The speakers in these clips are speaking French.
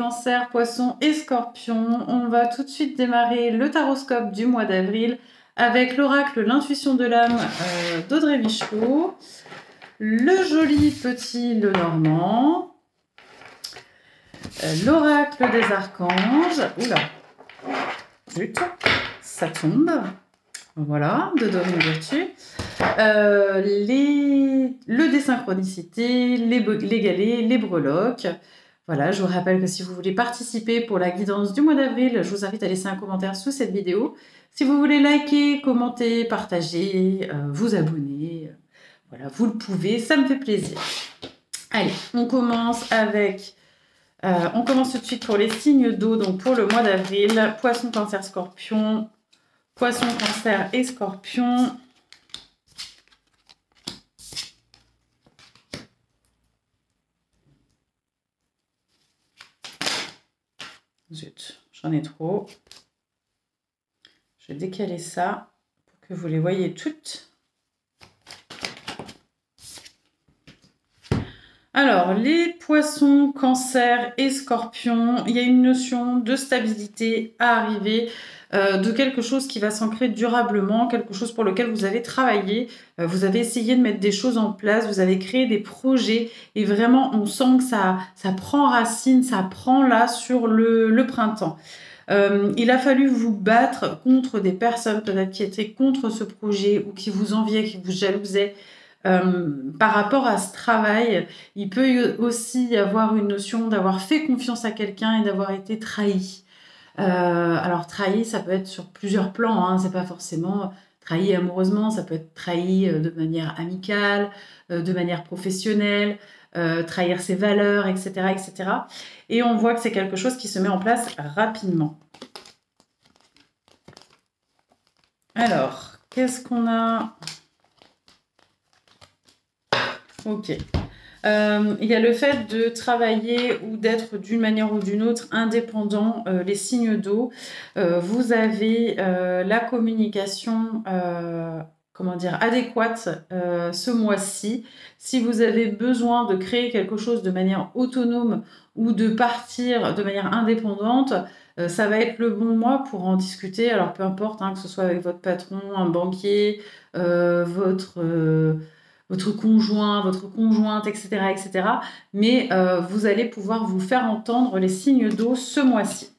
cancers, poissons et scorpions. On va tout de suite démarrer le taroscope du mois d'avril avec l'oracle L'intuition de l'âme d'Audrey Michaud, le joli petit Lenormand, l'oracle des archanges. Oula, zut, ça tombe. Voilà, de Dorian Virtue. Le désynchronicité, les galets, les breloques. Voilà, je vous rappelle que si vous voulez participer pour la guidance du mois d'avril, je vous invite à laisser un commentaire sous cette vidéo. Si vous voulez liker, commenter, partager, vous abonner, voilà, vous le pouvez, ça me fait plaisir. Allez, on commence avec... on commence tout de suite pour les signes d'eau, donc pour le mois d'avril, poisson, cancer, scorpion, poisson, cancer et scorpion. Zut, j'en ai trop. Je vais décaler ça pour que vous les voyez toutes. Alors, les poissons, cancer et scorpions, il y a une notion de stabilité à arriver, de quelque chose qui va s'ancrer durablement, quelque chose pour lequel vous avez travaillé, vous avez essayé de mettre des choses en place, vous avez créé des projets et vraiment on sent que ça prend racine, ça prend là sur le printemps. Il a fallu vous battre contre des personnes peut-être qui étaient contre ce projet ou qui vous enviaient, qui vous jalousaient. Par rapport à ce travail, il peut aussi y avoir une notion d'avoir fait confiance à quelqu'un et d'avoir été trahi. Alors trahi, ça peut être sur plusieurs plans, hein, c'est pas forcément trahi amoureusement, ça peut être trahi de manière amicale, de manière professionnelle, trahir ses valeurs, etc., etc. Et on voit que c'est quelque chose qui se met en place rapidement. Alors, qu'est-ce qu'on a ? Ok. Il y a le fait de travailler ou d'être d'une manière ou d'une autre indépendant, les signes d'eau. Vous avez la communication comment dire, adéquate ce mois-ci. Si vous avez besoin de créer quelque chose de manière autonome ou de partir de manière indépendante, ça va être le bon mois pour en discuter. Alors peu importe, hein, que ce soit avec votre patron, un banquier, votre conjoint, votre conjointe, etc., etc. Mais vous allez pouvoir vous faire entendre les signes d'eau ce mois-ci.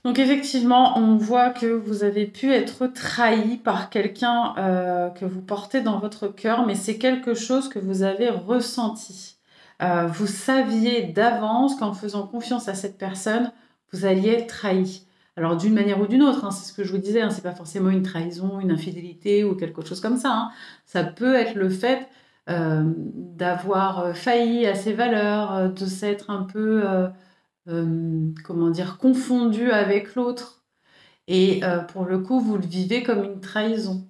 Donc effectivement, on voit que vous avez pu être trahi par quelqu'un que vous portez dans votre cœur, mais c'est quelque chose que vous avez ressenti. Vous saviez d'avance qu'en faisant confiance à cette personne, vous alliez être trahi. Alors d'une manière ou d'une autre, hein, c'est ce que je vous disais, hein, c'est pas forcément une trahison, une infidélité ou quelque chose comme ça. Hein. Ça peut être le fait d'avoir failli à ses valeurs, de s'être un peu, comment dire, confondu avec l'autre. Et pour le coup, vous le vivez comme une trahison.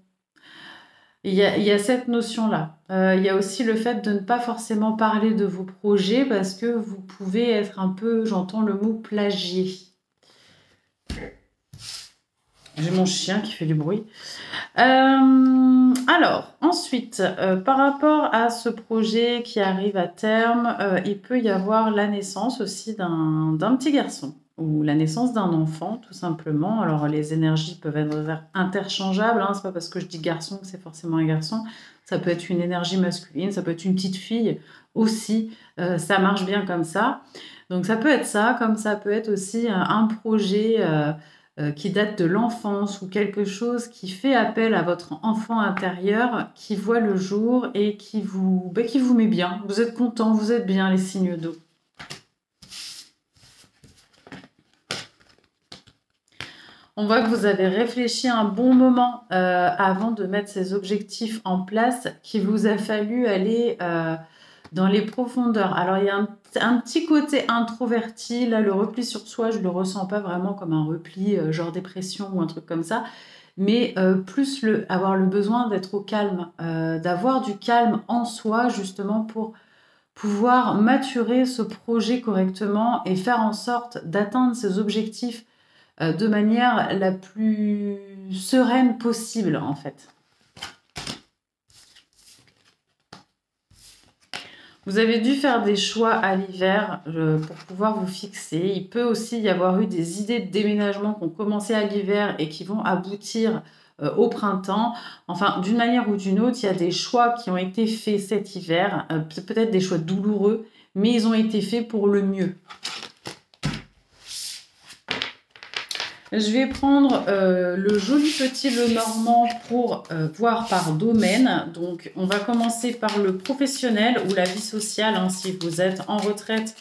Il y a cette notion-là. Il y a aussi le fait de ne pas forcément parler de vos projets parce que vous pouvez être un peu, j'entends le mot plagier. J'ai mon chien qui fait du bruit. Alors, ensuite, par rapport à ce projet qui arrive à terme, il peut y avoir la naissance aussi d'un petit garçon ou la naissance d'un enfant, tout simplement. Alors, les énergies peuvent être interchangeables. Hein, c'est pas parce que je dis garçon que c'est forcément un garçon. Ça peut être une énergie masculine, ça peut être une petite fille aussi. Ça marche bien comme ça. Donc, ça peut être ça, comme ça peut être aussi un projet... qui date de l'enfance ou quelque chose qui fait appel à votre enfant intérieur qui voit le jour et qui vous met bien. Vous êtes content, vous êtes bien, les signes d'eau. On voit que vous avez réfléchi un bon moment avant de mettre ces objectifs en place, qu'il vous a fallu aller dans les profondeurs. Alors, il y a un petit côté introverti. Là, le repli sur soi, je ne le ressens pas vraiment comme un repli genre dépression ou un truc comme ça. Mais plus avoir le besoin d'être au calme, d'avoir du calme en soi, justement, pour pouvoir maturer ce projet correctement et faire en sorte d'atteindre ses objectifs de manière la plus sereine possible, en fait. Vous avez dû faire des choix à l'hiver pour pouvoir vous fixer. Il peut aussi y avoir eu des idées de déménagement qui ont commencé à l'hiver et qui vont aboutir au printemps. Enfin, d'une manière ou d'une autre, il y a des choix qui ont été faits cet hiver, peut-être des choix douloureux, mais ils ont été faits pour le mieux. Je vais prendre le joli petit Lenormand pour voir par domaine. Donc, on va commencer par le professionnel ou la vie sociale. Hein, si vous êtes en retraite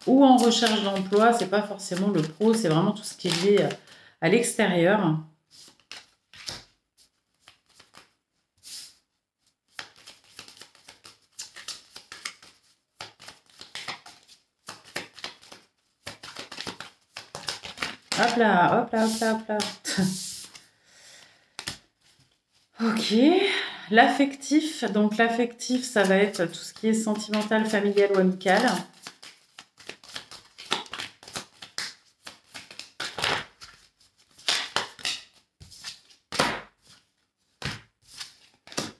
ou en recherche d'emploi, c'est pas forcément le pro, c'est vraiment tout ce qui est lié à l'extérieur. Hop là, hop là, hop là, hop là. Ok. L'affectif. Donc, l'affectif, ça va être tout ce qui est sentimental, familial ou amical.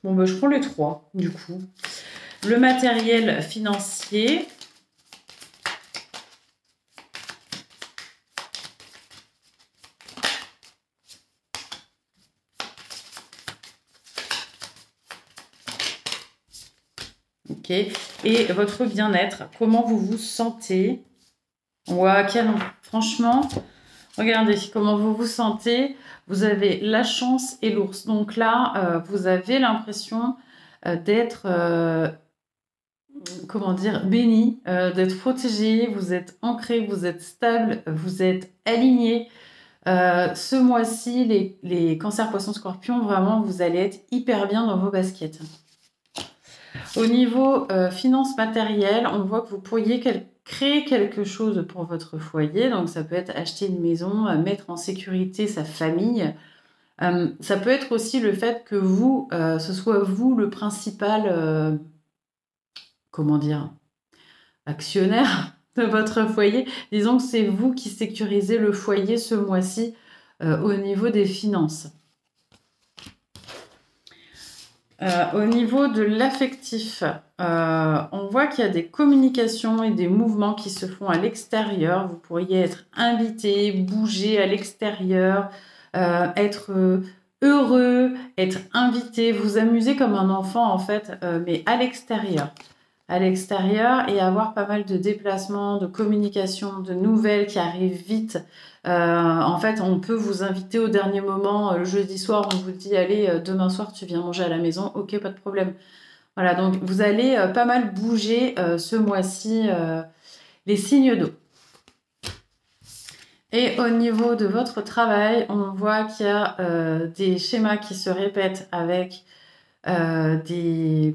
Bon, bah, je prends les trois, du coup. Le matériel financier. Ok. Et votre bien-être, comment vous vous sentez? Ouais, canon. Franchement, regardez comment vous vous sentez. Vous avez la chance et l'ours. Donc là, vous avez l'impression d'être, comment dire, béni, d'être protégé. Vous êtes ancré, vous êtes stable, vous êtes aligné. Ce mois-ci, les cancers, poissons, scorpions, vraiment, vous allez être hyper bien dans vos baskets. Au niveau finances matérielles, on voit que vous pourriez créer quelque chose pour votre foyer. Donc, ça peut être acheter une maison, mettre en sécurité sa famille. Ça peut être aussi le fait que vous, ce soit vous le principal, comment dire, actionnaire de votre foyer. Disons que c'est vous qui sécurisez le foyer ce mois-ci au niveau des finances. Au niveau de l'affectif, on voit qu'il y a des communications et des mouvements qui se font à l'extérieur. Vous pourriez être invité, bouger à l'extérieur, être heureux, être invité, vous amuser comme un enfant en fait, mais à l'extérieur. À l'extérieur et avoir pas mal de déplacements, de communications, de nouvelles qui arrivent vite. En fait, on peut vous inviter au dernier moment, le jeudi soir, on vous dit, allez, demain soir, tu viens manger à la maison. Ok, pas de problème. Voilà, donc vous allez pas mal bouger ce mois-ci les signes d'eau. Et au niveau de votre travail, on voit qu'il y a des schémas qui se répètent avec des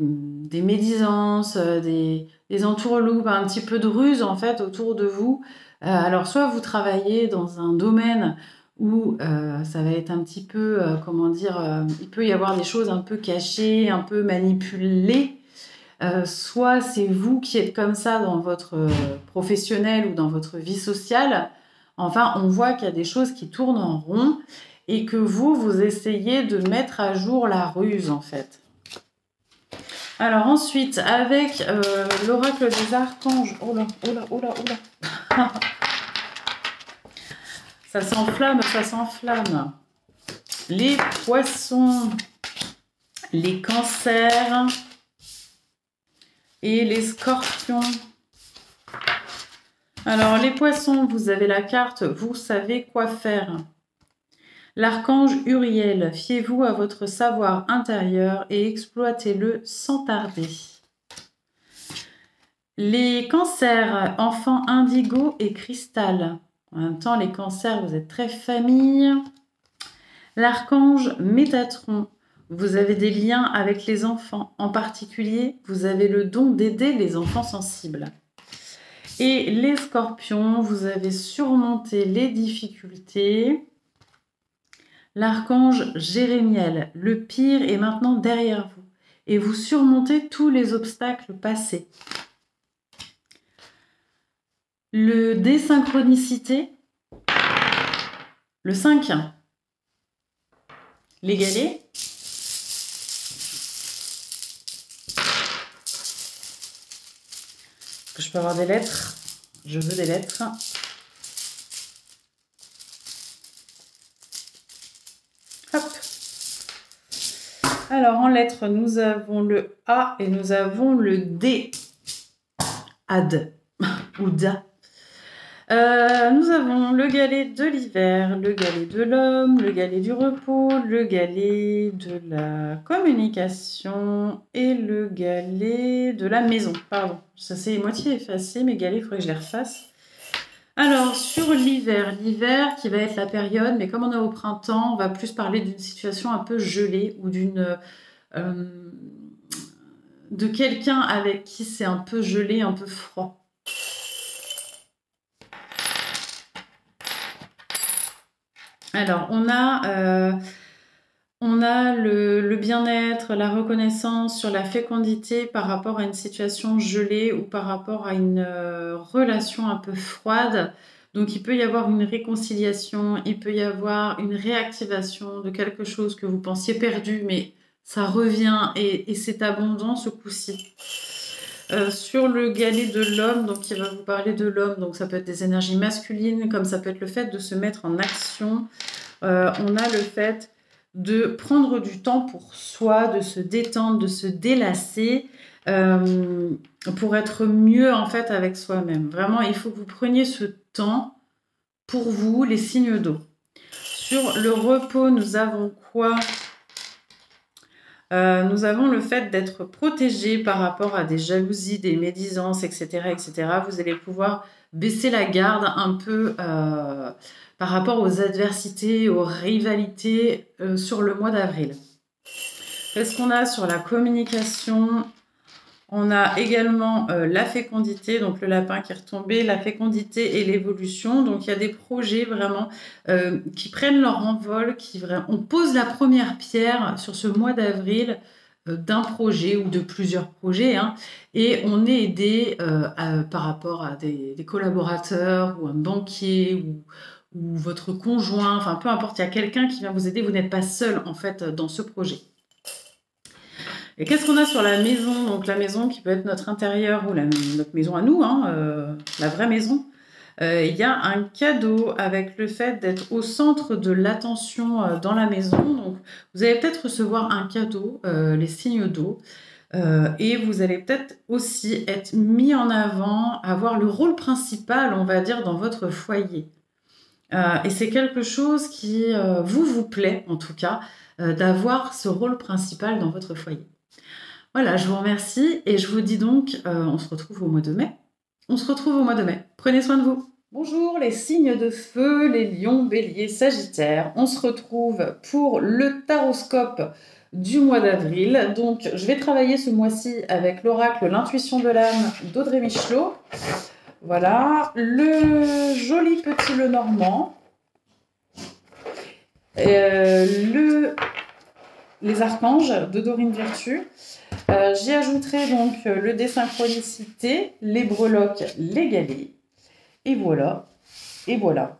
médisances, des entourloupes, un petit peu de ruse en fait autour de vous. Alors soit vous travaillez dans un domaine où ça va être un petit peu, comment dire, il peut y avoir des choses un peu cachées, un peu manipulées. Soit c'est vous qui êtes comme ça dans votre professionnel ou dans votre vie sociale. Enfin, on voit qu'il y a des choses qui tournent en rond et que vous essayez de mettre à jour la ruse en fait. Alors ensuite, avec l'oracle des archanges, oh là, oh là, oh là, oh là. Ça s'enflamme, ça s'enflamme. Les poissons, les cancers et les scorpions. Alors les poissons, vous avez la carte, vous savez quoi faire. L'archange Uriel, fiez-vous à votre savoir intérieur et exploitez-le sans tarder. Les cancers, enfants indigo et cristal. En même temps, les cancers, vous êtes très famille. L'archange Métatron, vous avez des liens avec les enfants. En particulier, vous avez le don d'aider les enfants sensibles. Et les scorpions, vous avez surmonté les difficultés. L'archange Jérémiel, le pire est maintenant derrière vous. Et vous surmontez tous les obstacles passés. Le désynchronicité, le 5, les galets, que je peux avoir des lettres? Je veux des lettres. Hop. Alors, en lettres, nous avons le A et nous avons le D. Ad. Ou da. Nous avons le galet de l'hiver, le galet de l'homme, le galet du repos, le galet de la communication et le galet de la maison. Pardon, ça c'est moitié effacé, mes galets, il faudrait que je les refasse. Alors, sur l'hiver, l'hiver qui va être la période, mais comme on est au printemps, on va plus parler d'une situation un peu gelée ou de quelqu'un avec qui c'est un peu gelé, un peu froid. Alors, on a le bien-être, la reconnaissance sur la fécondité par rapport à une situation gelée ou par rapport à une relation un peu froide. Donc, il peut y avoir une réconciliation, il peut y avoir une réactivation de quelque chose que vous pensiez perdu, mais ça revient et c'est abondant ce coup-ci. Sur le galet de l'homme, donc il va vous parler de l'homme, donc ça peut être des énergies masculines, comme ça peut être le fait de se mettre en action. On a le fait de prendre du temps pour soi, de se détendre, de se délasser pour être mieux en fait avec soi-même. Vraiment, il faut que vous preniez ce temps pour vous, les signes d'eau. Sur le repos, nous avons quoi ? Nous avons le fait d'être protégé par rapport à des jalousies, des médisances, etc., etc. Vous allez pouvoir baisser la garde un peu par rapport aux adversités, aux rivalités sur le mois d'avril. Qu'est-ce qu'on a sur la communication ? On a également la fécondité, donc le lapin qui est retombé, la fécondité et l'évolution. Donc, il y a des projets vraiment qui prennent leur envol, on pose la première pierre sur ce mois d'avril d'un projet ou de plusieurs projets. Hein, et on est aidé par rapport à des collaborateurs ou un banquier ou votre conjoint. Enfin, peu importe, il y a quelqu'un qui vient vous aider. Vous n'êtes pas seul, en fait, dans ce projet. Et qu'est-ce qu'on a sur la maison? Donc la maison qui peut être notre intérieur ou notre maison à nous, hein, la vraie maison. Il y a un cadeau avec le fait d'être au centre de l'attention dans la maison. Donc vous allez peut-être recevoir un cadeau, les signes d'eau. Et vous allez peut-être aussi être mis en avant, avoir le rôle principal, on va dire, dans votre foyer. Et c'est quelque chose qui vous plaît, en tout cas, d'avoir ce rôle principal dans votre foyer. Voilà, je vous remercie et je vous dis donc, on se retrouve au mois de mai. On se retrouve au mois de mai. Prenez soin de vous. Bonjour les signes de feu, les lions, béliers, sagittaires. On se retrouve pour le taroscope du mois d'avril. Donc, je vais travailler ce mois-ci avec l'oracle L'intuition de l'âme d'Audrey Michelot. Voilà, le joli petit Lenormand. Les archanges de Dorine Virtue. J'y ajouterai donc le désynchronicité, les breloques, les galets. Et voilà. Et voilà.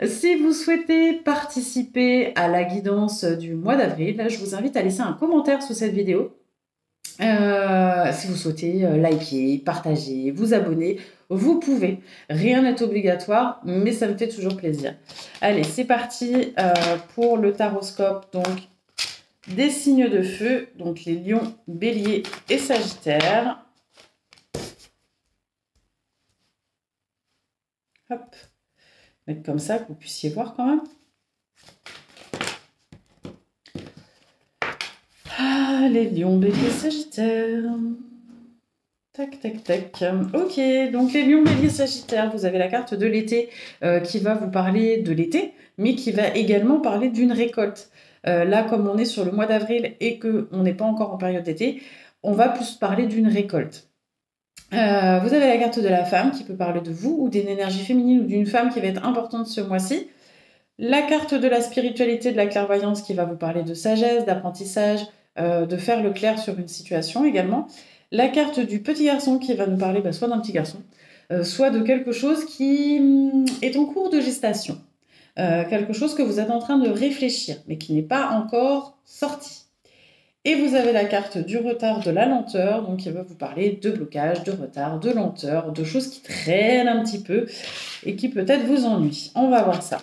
Si vous souhaitez participer à la guidance du mois d'avril, je vous invite à laisser un commentaire sous cette vidéo. Si vous souhaitez liker, partager, vous abonner, vous pouvez. Rien n'est obligatoire, mais ça me fait toujours plaisir. Allez, c'est parti pour le taroscope. Donc, des signes de feu, donc les lions, béliers et sagittaires. Hop, mettre comme ça que vous puissiez voir quand même. Ah, les lions, béliers, sagittaires. Tac, tac, tac. Ok, donc les lions, béliers, sagittaires, vous avez la carte de l'été qui va vous parler de l'été, mais qui va également parler d'une récolte. Là, comme on est sur le mois d'avril et qu'on n'est pas encore en période d'été, on va plus parler d'une récolte. Vous avez la carte de la femme qui peut parler de vous ou d'une énergie féminine ou d'une femme qui va être importante ce mois-ci. La carte de la spiritualité, de la clairvoyance qui va vous parler de sagesse, d'apprentissage, de faire le clair sur une situation également. La carte du petit garçon qui va nous parler soit d'un petit garçon, soit de quelque chose qui est en cours de gestation. Quelque chose que vous êtes en train de réfléchir, mais qui n'est pas encore sorti. Et vous avez la carte du retard, de la lenteur, donc il va vous parler de blocage, de retard, de lenteur, de choses qui traînent un petit peu et qui peut-être vous ennuient. On va voir ça.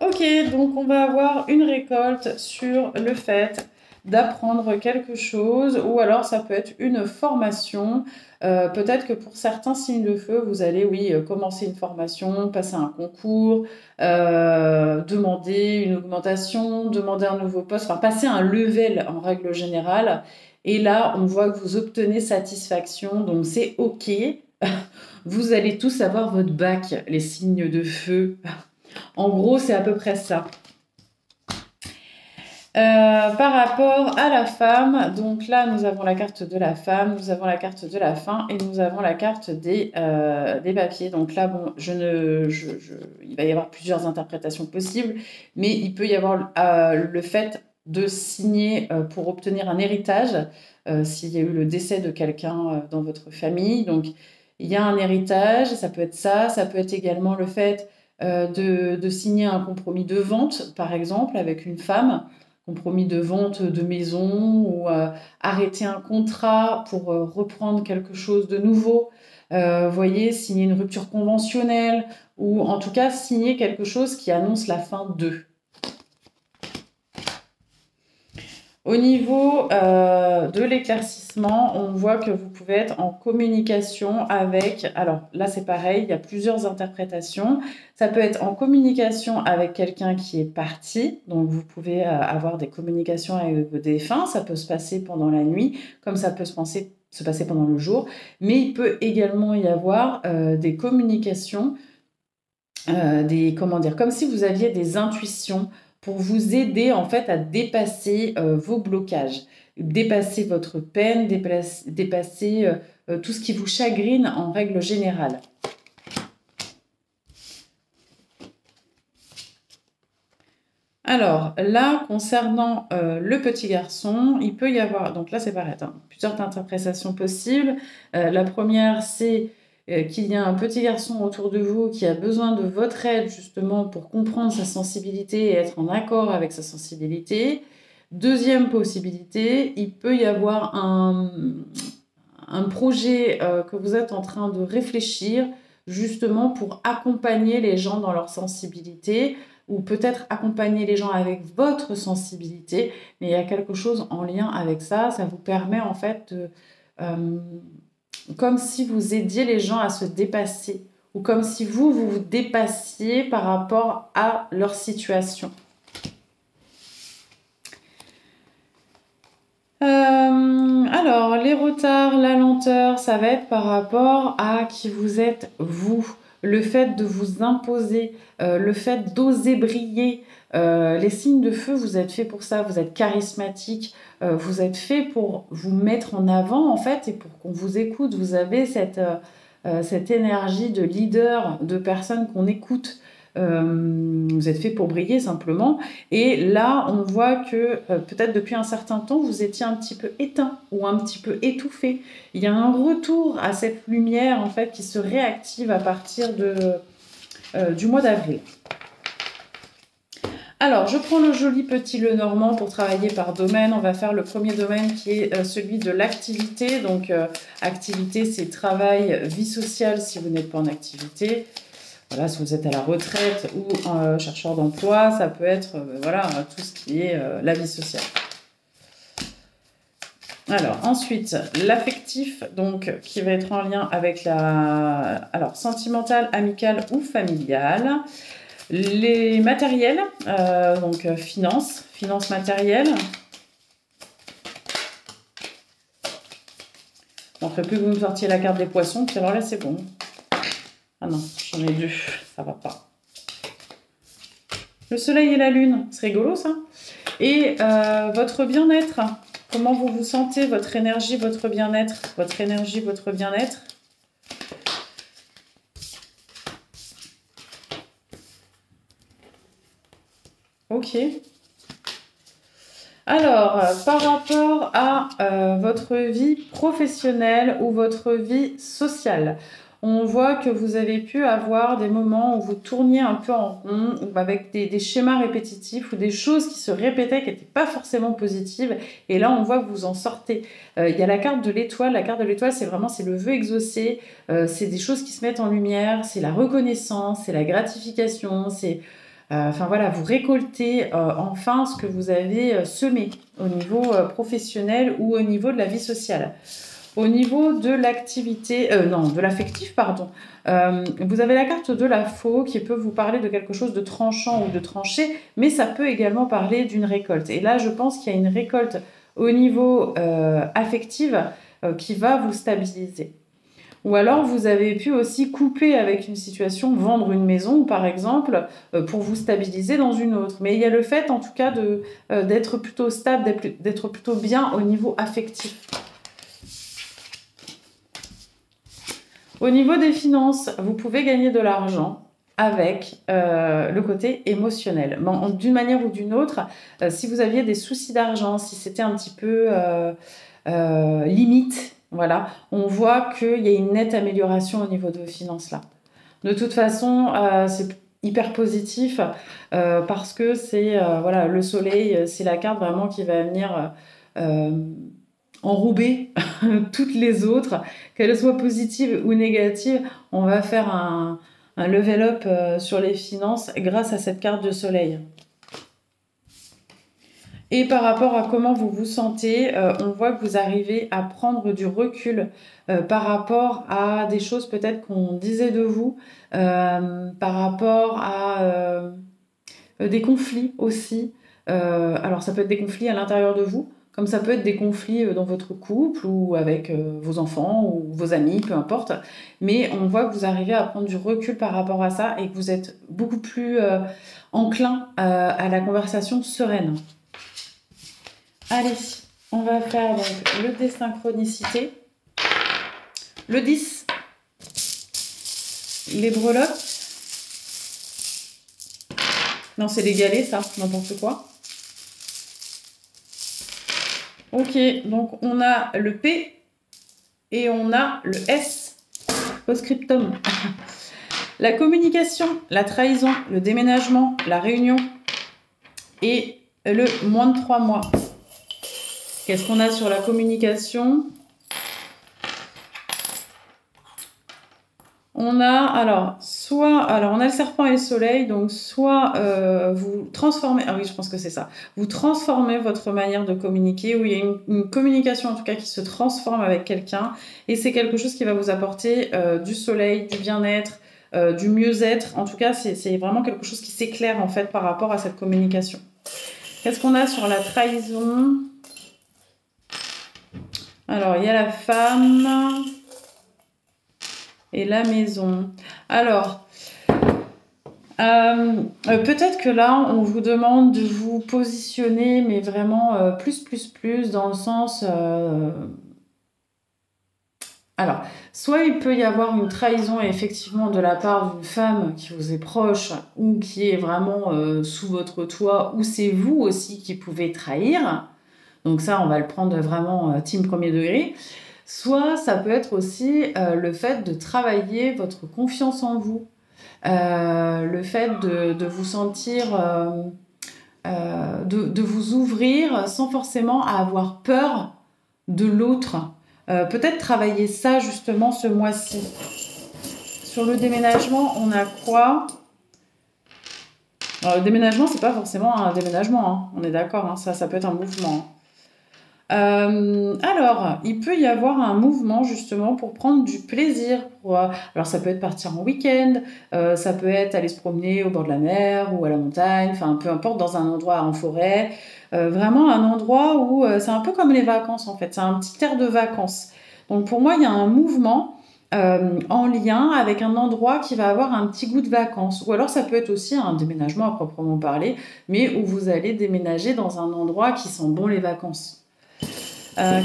Ok, donc on va avoir une récolte sur le fait d'apprendre quelque chose, ou alors ça peut être une formation. Peut-être que pour certains signes de feu, vous allez, oui, commencer une formation, passer un concours, demander une augmentation, demander un nouveau poste, enfin passer un level en règle générale. Et là, on voit que vous obtenez satisfaction, donc c'est ok. Vous allez tous avoir votre bac, les signes de feu. En gros, c'est à peu près ça. Par rapport à la femme, donc là, nous avons la carte de la femme, nous avons la carte de la fin et nous avons la carte des papiers. Donc là, bon, il va y avoir plusieurs interprétations possibles, mais il peut y avoir le fait de signer pour obtenir un héritage, s'il y a eu le décès de quelqu'un dans votre famille. Donc, il y a un héritage, ça peut être ça, ça peut être également le fait de signer un compromis de vente, par exemple, avec une femme, compromis de vente de maison ou arrêter un contrat pour reprendre quelque chose de nouveau. Voyez, signer une rupture conventionnelle ou en tout cas signer quelque chose qui annonce la fin d'eux. Au niveau de l'éclaircissement, on voit que vous pouvez être en communication avec... Alors là, c'est pareil, il y a plusieurs interprétations. Ça peut être en communication avec quelqu'un qui est parti. Donc, vous pouvez avoir des communications avec vos défunts. Ça peut se passer pendant la nuit, comme ça peut se passer pendant le jour. Mais il peut également y avoir des communications, comment dire, comme si vous aviez des intuitions pour vous aider en fait à dépasser vos blocages, dépasser votre peine, dépasser tout ce qui vous chagrine en règle générale. Alors là, concernant le petit garçon, il peut y avoir, donc là c'est pareil, plusieurs interprétations possibles. La première, c'est qu'il y a un petit garçon autour de vous qui a besoin de votre aide justement pour comprendre sa sensibilité et être en accord avec sa sensibilité. Deuxième possibilité, il peut y avoir un projet que vous êtes en train de réfléchir justement pour accompagner les gens dans leur sensibilité ou peut-être accompagner les gens avec votre sensibilité, mais il y a quelque chose en lien avec ça. Ça vous permet en fait de... comme si vous aidiez les gens à se dépasser ou comme si vous dépassiez par rapport à leur situation. Alors, les retards, la lenteur, ça va être par rapport à qui vous êtes vous. Le fait de vous imposer, le fait d'oser briller. Les signes de feu, vous êtes fait pour ça, vous êtes charismatique, vous êtes fait pour vous mettre en avant en fait et pour qu'on vous écoute. Vous avez cette énergie de leader, de personne qu'on écoute. Vous êtes fait pour briller simplement. Et là, on voit que peut-être depuis un certain temps, vous étiez un petit peu éteint ou un petit peu étouffé. Il y a un retour à cette lumière en fait qui se réactive à partir du mois d'avril. Alors, je prends le joli petit Lenormand pour travailler par domaine. On va faire le premier domaine qui est celui de l'activité. Donc, activité, c'est travail, vie sociale si vous n'êtes pas en activité. Voilà, si vous êtes à la retraite ou chercheur d'emploi, ça peut être voilà, tout ce qui est la vie sociale. Alors, ensuite, l'affectif, donc, qui va être en lien avec alors, sentimental, amical ou familial. Les matériels, donc finances matérielles. Bon, il ne faut plus que vous me sortiez la carte des poissons, puis alors là, c'est bon. Ah non, j'en ai deux, ça va pas. Le soleil et la lune, c'est rigolo ça. Et votre bien-être, comment vous vous sentez, votre énergie, votre bien-être, votre énergie, votre bien-être. Ok. Alors, par rapport à votre vie professionnelle ou votre vie sociale, On voit que vous avez pu avoir des moments où vous tourniez un peu en rond, ou avec des schémas répétitifs ou des choses qui se répétaient, qui n'étaient pas forcément positives. Et là, on voit que vous en sortez. Il y a la carte de l'étoile. La carte de l'étoile, c'est le vœu exaucé. C'est des choses qui se mettent en lumière. C'est la reconnaissance, c'est la gratification. Enfin voilà, vous récoltez enfin ce que vous avez semé au niveau professionnel ou au niveau de la vie sociale. Au niveau de l'activité, non, de l'affectif, pardon, vous avez la carte de la faux qui peut vous parler de quelque chose de tranchant ou de tranché, mais ça peut également parler d'une récolte. Et là, je pense qu'il y a une récolte au niveau affectif qui va vous stabiliser. Ou alors, vous avez pu aussi couper avec une situation, vendre une maison, par exemple, pour vous stabiliser dans une autre. Mais il y a le fait, en tout cas, d'être plutôt stable, d'être plutôt bien au niveau affectif. Au niveau des finances, vous pouvez gagner de l'argent avec le côté émotionnel. Bon, d'une manière ou d'une autre, si vous aviez des soucis d'argent, si c'était un petit peu limite, voilà, on voit qu'il y a une nette amélioration au niveau de vos finances là. De toute façon, c'est hyper positif parce que c'est voilà, le soleil, c'est la carte vraiment qui va venir enrober toutes les autres, qu'elles soient positives ou négatives. On va faire un level up sur les finances grâce à cette carte de soleil. Et par rapport à comment vous vous sentez, on voit que vous arrivez à prendre du recul par rapport à des choses peut-être qu'on disait de vous, par rapport à des conflits aussi. Alors ça peut être des conflits à l'intérieur de vous, comme ça peut être des conflits dans votre couple ou avec vos enfants ou vos amis, peu importe. Mais on voit que vous arrivez à prendre du recul par rapport à ça et que vous êtes beaucoup plus enclin à la conversation sereine. Allez, on va faire donc le désynchronicité. Le 10, les breloques. Non, c'est les galets, ça, n'importe quoi. Ok, donc on a le P et on a le S, post-scriptum. La communication, la trahison, le déménagement, la réunion et le moins de 3 mois. Qu'est-ce qu'on a sur la communication? On a on a le serpent et le soleil, donc soit vous transformez, ah oui, je pense que c'est ça, vous transformez votre manière de communiquer, où il y a une communication en tout cas qui se transforme avec quelqu'un, et c'est quelque chose qui va vous apporter du soleil, du bien-être, du mieux-être. En tout cas, c'est vraiment quelque chose qui s'éclaire en fait par rapport à cette communication. Qu'est-ce qu'on a sur la trahison? Alors, il y a la femme et la maison. Alors, peut-être que là, on vous demande de vous positionner, mais vraiment plus, dans le sens... Alors, soit il peut y avoir une trahison effectivement de la part d'une femme qui vous est proche ou qui est vraiment sous votre toit, ou c'est vous aussi qui pouvez trahir. Donc ça, on va le prendre vraiment team premier degré. Soit ça peut être aussi le fait de travailler votre confiance en vous, le fait de vous sentir, de vous ouvrir sans forcément avoir peur de l'autre. Peut-être travailler ça justement ce mois-ci. Sur le déménagement, on a quoi? Alors, le déménagement, c'est pas forcément un déménagement, hein. On est d'accord, hein, ça peut être un mouvement. Alors, il peut y avoir un mouvement justement pour prendre du plaisir. Alors, ça peut être partir en week-end, ça peut être aller se promener au bord de la mer ou à la montagne, enfin peu importe, dans un endroit en forêt. Vraiment un endroit où c'est un peu comme les vacances en fait, c'est un petit air de vacances. Donc pour moi, il y a un mouvement en lien avec un endroit qui va avoir un petit goût de vacances. Ou alors ça peut être aussi un déménagement à proprement parler, mais où vous allez déménager dans un endroit qui sent bon les vacances.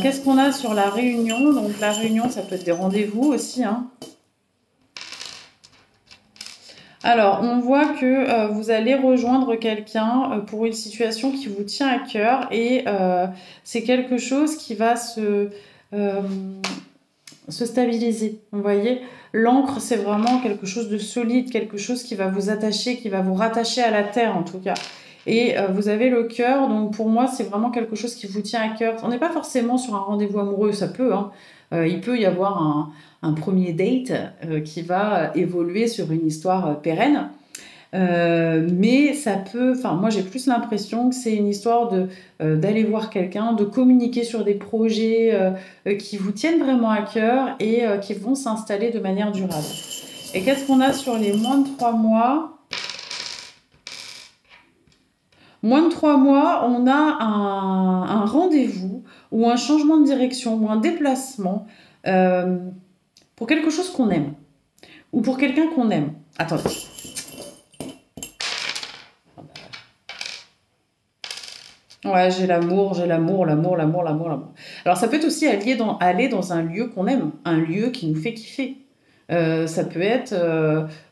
Qu'est-ce qu'on a sur la réunion? Donc la réunion, ça peut être des rendez-vous aussi, hein. Alors, on voit que vous allez rejoindre quelqu'un pour une situation qui vous tient à cœur et c'est quelque chose qui va se stabiliser. Vous voyez, l'ancre, c'est vraiment quelque chose de solide, quelque chose qui va vous attacher, qui va vous rattacher à la terre en tout cas. Et vous avez le cœur, donc pour moi, c'est vraiment quelque chose qui vous tient à cœur. On n'est pas forcément sur un rendez-vous amoureux, ça peut, hein. Il peut y avoir un premier date qui va évoluer sur une histoire pérenne. Mais ça peut, enfin moi j'ai plus l'impression que c'est une histoire d'aller voir quelqu'un, de communiquer sur des projets qui vous tiennent vraiment à cœur et qui vont s'installer de manière durable. Et qu'est-ce qu'on a sur les moins de 3 mois? Moins de 3 mois, on a un rendez-vous ou un changement de direction ou un déplacement euh, pour quelque chose qu'on aime ou pour quelqu'un qu'on aime. Attendez. Ouais, j'ai l'amour, j'ai l'amour, l'amour, l'amour, l'amour, l'amour. Alors ça peut être aussi aller dans un lieu qu'on aime, un lieu qui nous fait kiffer. Ça peut être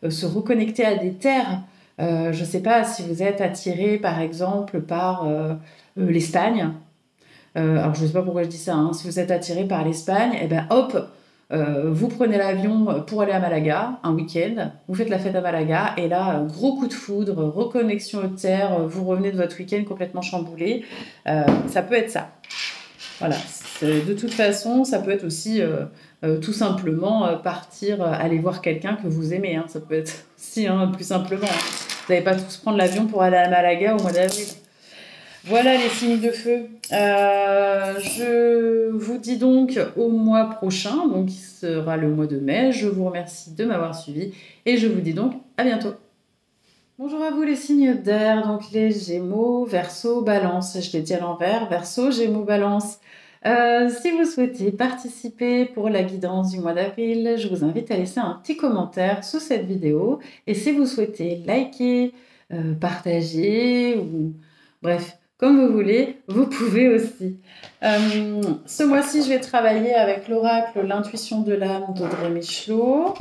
se reconnecter à des terres. Je ne sais pas si vous êtes attiré par exemple par l'Espagne. Alors je ne sais pas pourquoi je dis ça, hein. Si vous êtes attiré par l'Espagne, et ben hop, vous prenez l'avion pour aller à Malaga, un week-end, vous faites la fête à Malaga, et là, gros coup de foudre, reconnexion aux terres, vous revenez de votre week-end complètement chamboulé. Ça peut être ça. Voilà. De toute façon, ça peut être aussi tout simplement partir, aller voir quelqu'un que vous aimez, hein. Ça peut être aussi, hein, plus simplement, hein. Vous n'allez pas tous prendre l'avion pour aller à Malaga au mois d'avril. Voilà les signes de feu. Je vous dis donc au mois prochain, donc qui sera le mois de mai. Je vous remercie de m'avoir suivi et je vous dis donc à bientôt. Bonjour à vous les signes d'air, donc les Gémeaux, Verseau, Balance. Je l'ai dit à l'envers, Verseau, Gémeaux, Balance. Si vous souhaitez participer pour la guidance du mois d'avril, je vous invite à laisser un petit commentaire sous cette vidéo. Et si vous souhaitez liker, partager ou bref, comme vous voulez, vous pouvez aussi. Ce mois-ci, je vais travailler avec l'oracle L'intuition de l'âme d'Audrey Michelot.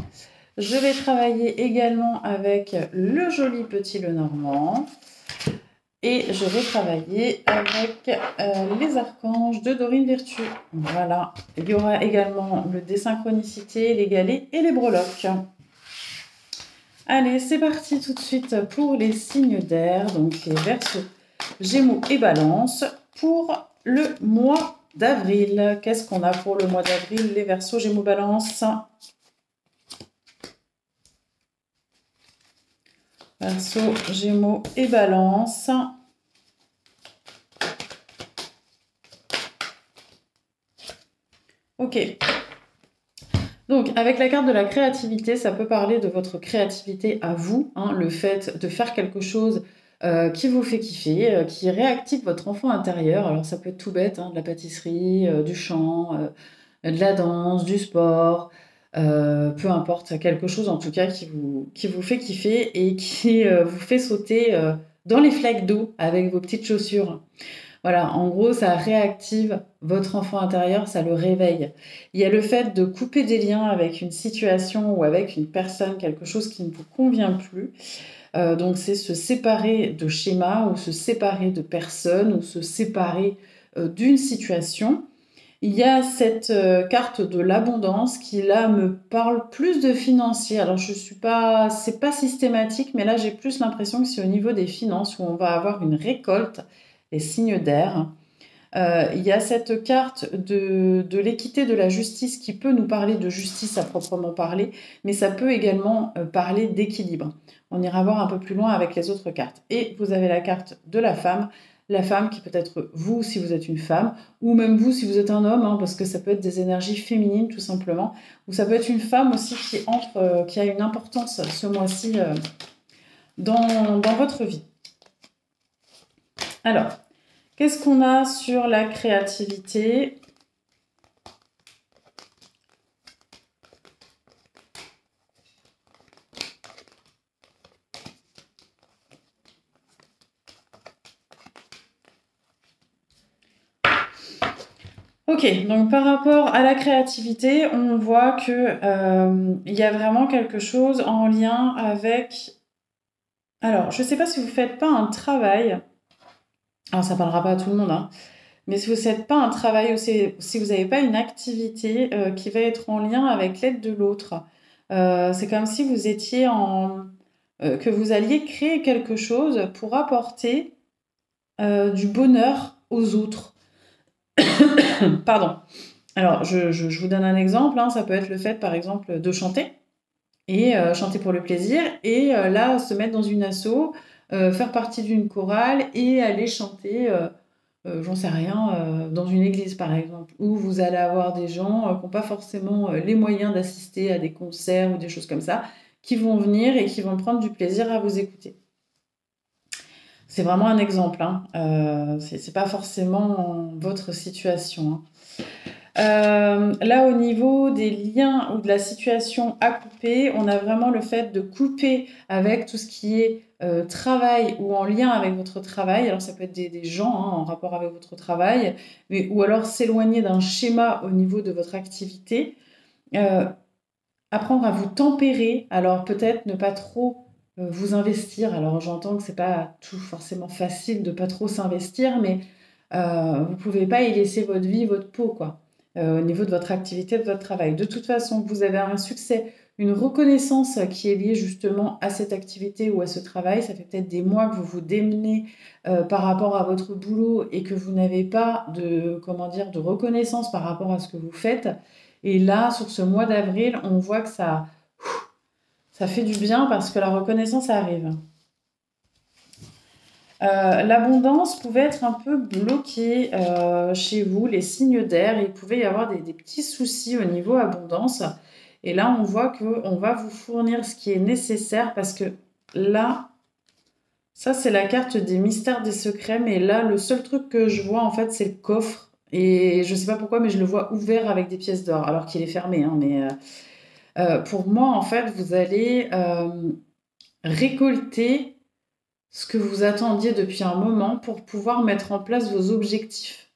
Je vais travailler également avec le joli petit Lenormand. Et je vais travailler avec les archanges de Dorine Virtue. Voilà. Il y aura également le désynchronicité, les galets et les breloques. Allez, c'est parti tout de suite pour les signes d'air, donc les Verseaux, Gémeaux et Balance pour le mois d'avril. Qu'est-ce qu'on a pour le mois d'avril, les Verseaux, Gémeaux, Balance? Verseau, Gémeaux et Balance. Ok. Donc, avec la carte de la créativité, ça peut parler de votre créativité à vous, hein, le fait de faire quelque chose qui vous fait kiffer, qui réactive votre enfant intérieur. Alors, ça peut être tout bête, hein, de la pâtisserie, du chant, de la danse, du sport, peu importe, quelque chose en tout cas qui vous fait kiffer et qui vous fait sauter dans les flaques d'eau avec vos petites chaussures. Voilà, en gros, ça réactive votre enfant intérieur, ça le réveille. Il y a le fait de couper des liens avec une situation ou avec une personne, quelque chose qui ne vous convient plus. Donc, c'est se séparer de schémas ou se séparer de personnes ou se séparer d'une situation. Il y a cette carte de l'abondance qui là me parle plus de financier. Alors je suis pas, c'est pas systématique, mais là j'ai plus l'impression que c'est au niveau des finances où on va avoir une récolte, les signes d'air. Il y a cette carte de l'équité, de la justice qui peut nous parler de justice à proprement parler, mais ça peut également parler d'équilibre. On ira voir un peu plus loin avec les autres cartes. Et vous avez la carte de la femme qui peut être vous si vous êtes une femme, ou même vous si vous êtes un homme, hein, parce que ça peut être des énergies féminines tout simplement, ou ça peut être une femme aussi qui entre, qui a une importance ce mois-ci dans votre vie. Alors, qu'est-ce qu'on a sur la créativité ? Ok, donc par rapport à la créativité, on voit que il y a vraiment quelque chose en lien avec... Alors, je ne sais pas si vous ne faites pas un travail, alors ça ne parlera pas à tout le monde, hein, Mais si vous ne faites pas un travail ou si vous n'avez pas une activité qui va être en lien avec l'aide de l'autre, c'est comme si vous étiez que vous alliez créer quelque chose pour apporter du bonheur aux autres. Pardon. Alors, je vous donne un exemple, hein, ça peut être le fait, par exemple, de chanter, et chanter pour le plaisir, et là, se mettre dans une asso, faire partie d'une chorale, et aller chanter, j'en sais rien, dans une église, par exemple, où vous allez avoir des gens qui n'ont pas forcément les moyens d'assister à des concerts ou des choses comme ça, qui vont venir et qui vont prendre du plaisir à vous écouter. C'est vraiment un exemple, hein. C'est pas forcément votre situation, hein. Là, au niveau des liens ou de la situation à couper, on a vraiment le fait de couper avec tout ce qui est travail ou en lien avec votre travail. Alors, ça peut être des gens, hein, en rapport avec votre travail, ou alors s'éloigner d'un schéma au niveau de votre activité. Apprendre à vous tempérer. Alors, peut-être ne pas trop vous investir. Alors, j'entends que c'est pas tout forcément facile de pas trop s'investir, mais vous pouvez pas y laisser votre vie, votre peau, quoi, au niveau de votre activité, de votre travail. De toute façon, vous avez un succès, une reconnaissance qui est liée justement à cette activité ou à ce travail. Ça fait peut-être des mois que vous vous démenez par rapport à votre boulot et que vous n'avez pas de, comment dire, de reconnaissance par rapport à ce que vous faites. Et là, sur ce mois d'avril, on voit que ça fait du bien parce que la reconnaissance arrive. L'abondance pouvait être un peu bloquée chez vous, les signes d'air. Il pouvait y avoir des petits soucis au niveau abondance. Et là, on voit qu'on va vous fournir ce qui est nécessaire parce que là, ça, c'est la carte des mystères, des secrets. Mais là, le seul truc que je vois, en fait, c'est le coffre. Et je ne sais pas pourquoi, mais je le vois ouvert avec des pièces d'or, alors qu'il est fermé, hein, mais pour moi, en fait, vous allez récolter ce que vous attendiez depuis un moment pour pouvoir mettre en place vos objectifs.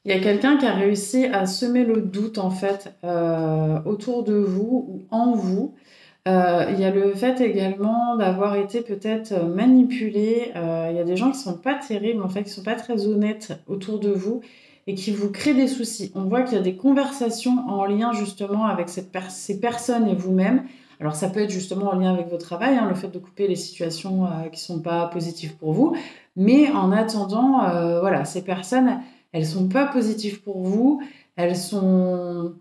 Il y a quelqu'un qui a réussi à semer le doute, en fait, autour de vous ou en vous. Il y a le fait également d'avoir été peut-être manipulé. Il y a des gens qui sont pas terribles, en fait, qui sont pas très honnêtes autour de vous et qui vous créent des soucis. On voit qu'il y a des conversations en lien justement avec ces personnes et vous-même. Alors ça peut être justement en lien avec votre travail, hein, le fait de couper les situations qui sont pas positives pour vous. Mais en attendant, voilà, ces personnes, elles sont pas positives pour vous. Elles sont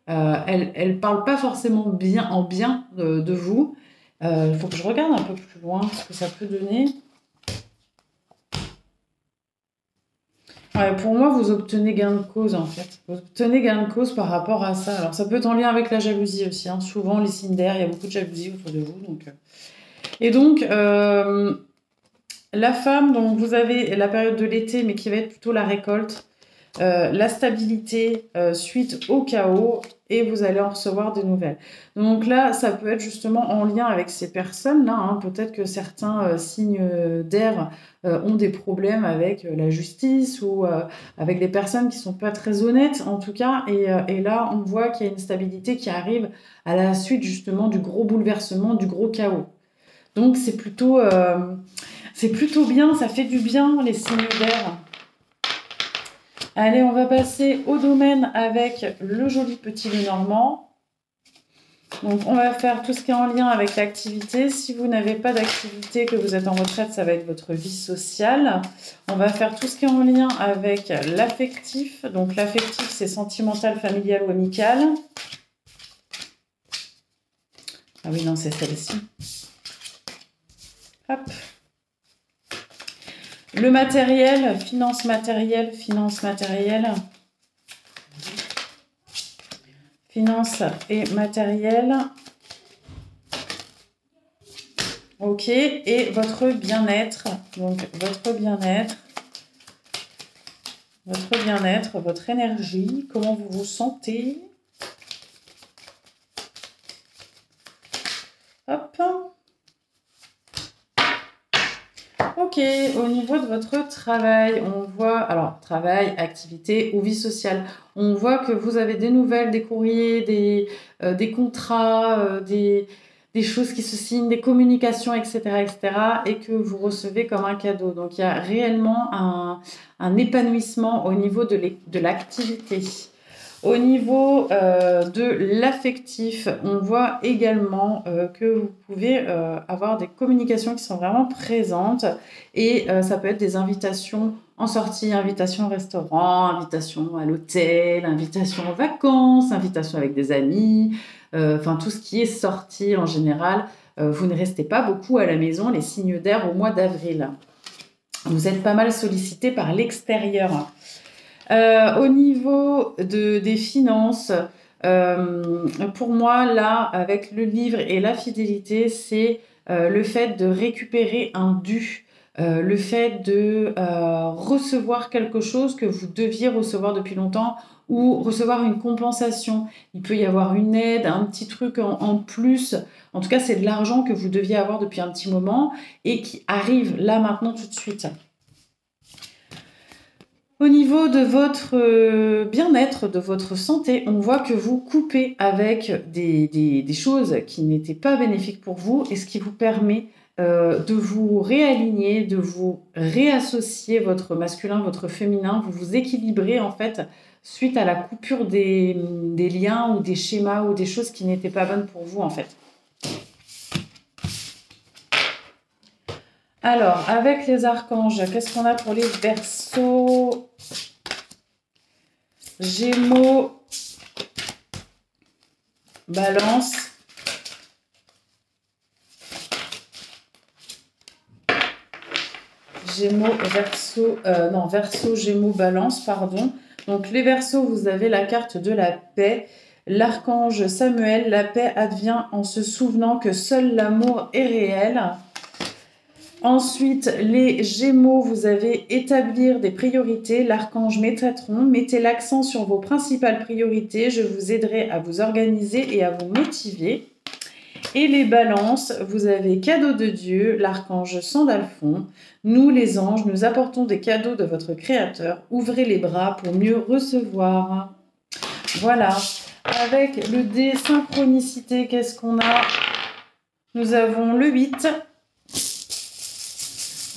elle parle pas forcément bien de vous. Il faut que je regarde un peu plus loin ce que ça peut donner. Ouais, pour moi, vous obtenez gain de cause, en fait. Vous obtenez gain de cause par rapport à ça. Alors, ça peut être en lien avec la jalousie aussi, hein. Souvent, les signes d'air, il y a beaucoup de jalousie autour de vous. Et donc, la femme dont vous avez la période de l'été, mais qui va être plutôt la récolte, la stabilité suite au chaos, et vous allez en recevoir des nouvelles. Donc là, ça peut être justement en lien avec ces personnes-là, hein. Peut-être que certains signes d'air ont des problèmes avec la justice ou avec des personnes qui sont pas très honnêtes, en tout cas. Et là, on voit qu'il y a une stabilité qui arrive à la suite justement du gros bouleversement, du gros chaos. Donc c'est plutôt bien, ça fait du bien les signes d'air. Allez, on va passer au domaine avec le joli petit Lenormand. Donc, on va faire tout ce qui est en lien avec l'activité. Si vous n'avez pas d'activité, que vous êtes en retraite, ça va être votre vie sociale. On va faire tout ce qui est en lien avec l'affectif. Donc, l'affectif, c'est sentimental, familial ou amical. Ah oui, non, c'est celle-ci. Hop. Le matériel, finance matérielle, finance matérielle. Finance et matériel. Ok, et votre bien-être. Donc, votre bien-être, votre énergie, comment vous vous sentez. Hop. Ok, au niveau de votre travail, on voit, alors travail, activité ou vie sociale, on voit que vous avez des nouvelles, des courriers, des contrats, des choses qui se signent, des communications, etc., etc., et que vous recevez comme un cadeau. Donc, il y a réellement un épanouissement au niveau de l'activité. Au niveau de l'affectif, on voit également que vous pouvez avoir des communications qui sont vraiment présentes et ça peut être des invitations en sortie, invitations au restaurant, invitations à l'hôtel, invitations en vacances, invitations avec des amis, enfin tout ce qui est sortie en général. Vous ne restez pas beaucoup à la maison, les signes d'air au mois d'avril. Vous êtes pas mal sollicité par l'extérieur. Au niveau des finances, pour moi, là, avec le livre et la fidélité, c'est le fait de récupérer un dû, le fait de recevoir quelque chose que vous deviez recevoir depuis longtemps ou recevoir une compensation. Il peut y avoir une aide, un petit truc en plus. En tout cas, c'est de l'argent que vous deviez avoir depuis un petit moment et qui arrive là maintenant tout de suite. Au niveau de votre bien-être, de votre santé, on voit que vous coupez avec des choses qui n'étaient pas bénéfiques pour vous et ce qui vous permet de vous réaligner, de vous réassocier votre masculin, votre féminin, vous vous équilibrez en fait suite à la coupure des liens ou des schémas ou des choses qui n'étaient pas bonnes pour vous en fait. Alors, avec les archanges, qu'est-ce qu'on a pour les Verseaux? Gémeaux, Balance. Gémeaux, Verseaux, non, Verseaux, Gémeaux, Balance, pardon. Donc, les Verseaux, vous avez la carte de la paix. L'archange Samuel, la paix advient en se souvenant que seul l'amour est réel. Ensuite, les Gémeaux, vous avez établir des priorités. L'archange Métatron, mettez l'accent sur vos principales priorités. Je vous aiderai à vous organiser et à vous motiver. Et les Balances, vous avez cadeau de Dieu, l'archange Sandalphon. Nous, les anges, nous apportons des cadeaux de votre Créateur. Ouvrez les bras pour mieux recevoir. Voilà. Avec le dé synchronicité, qu'est-ce qu'on a? Nous avons le 8.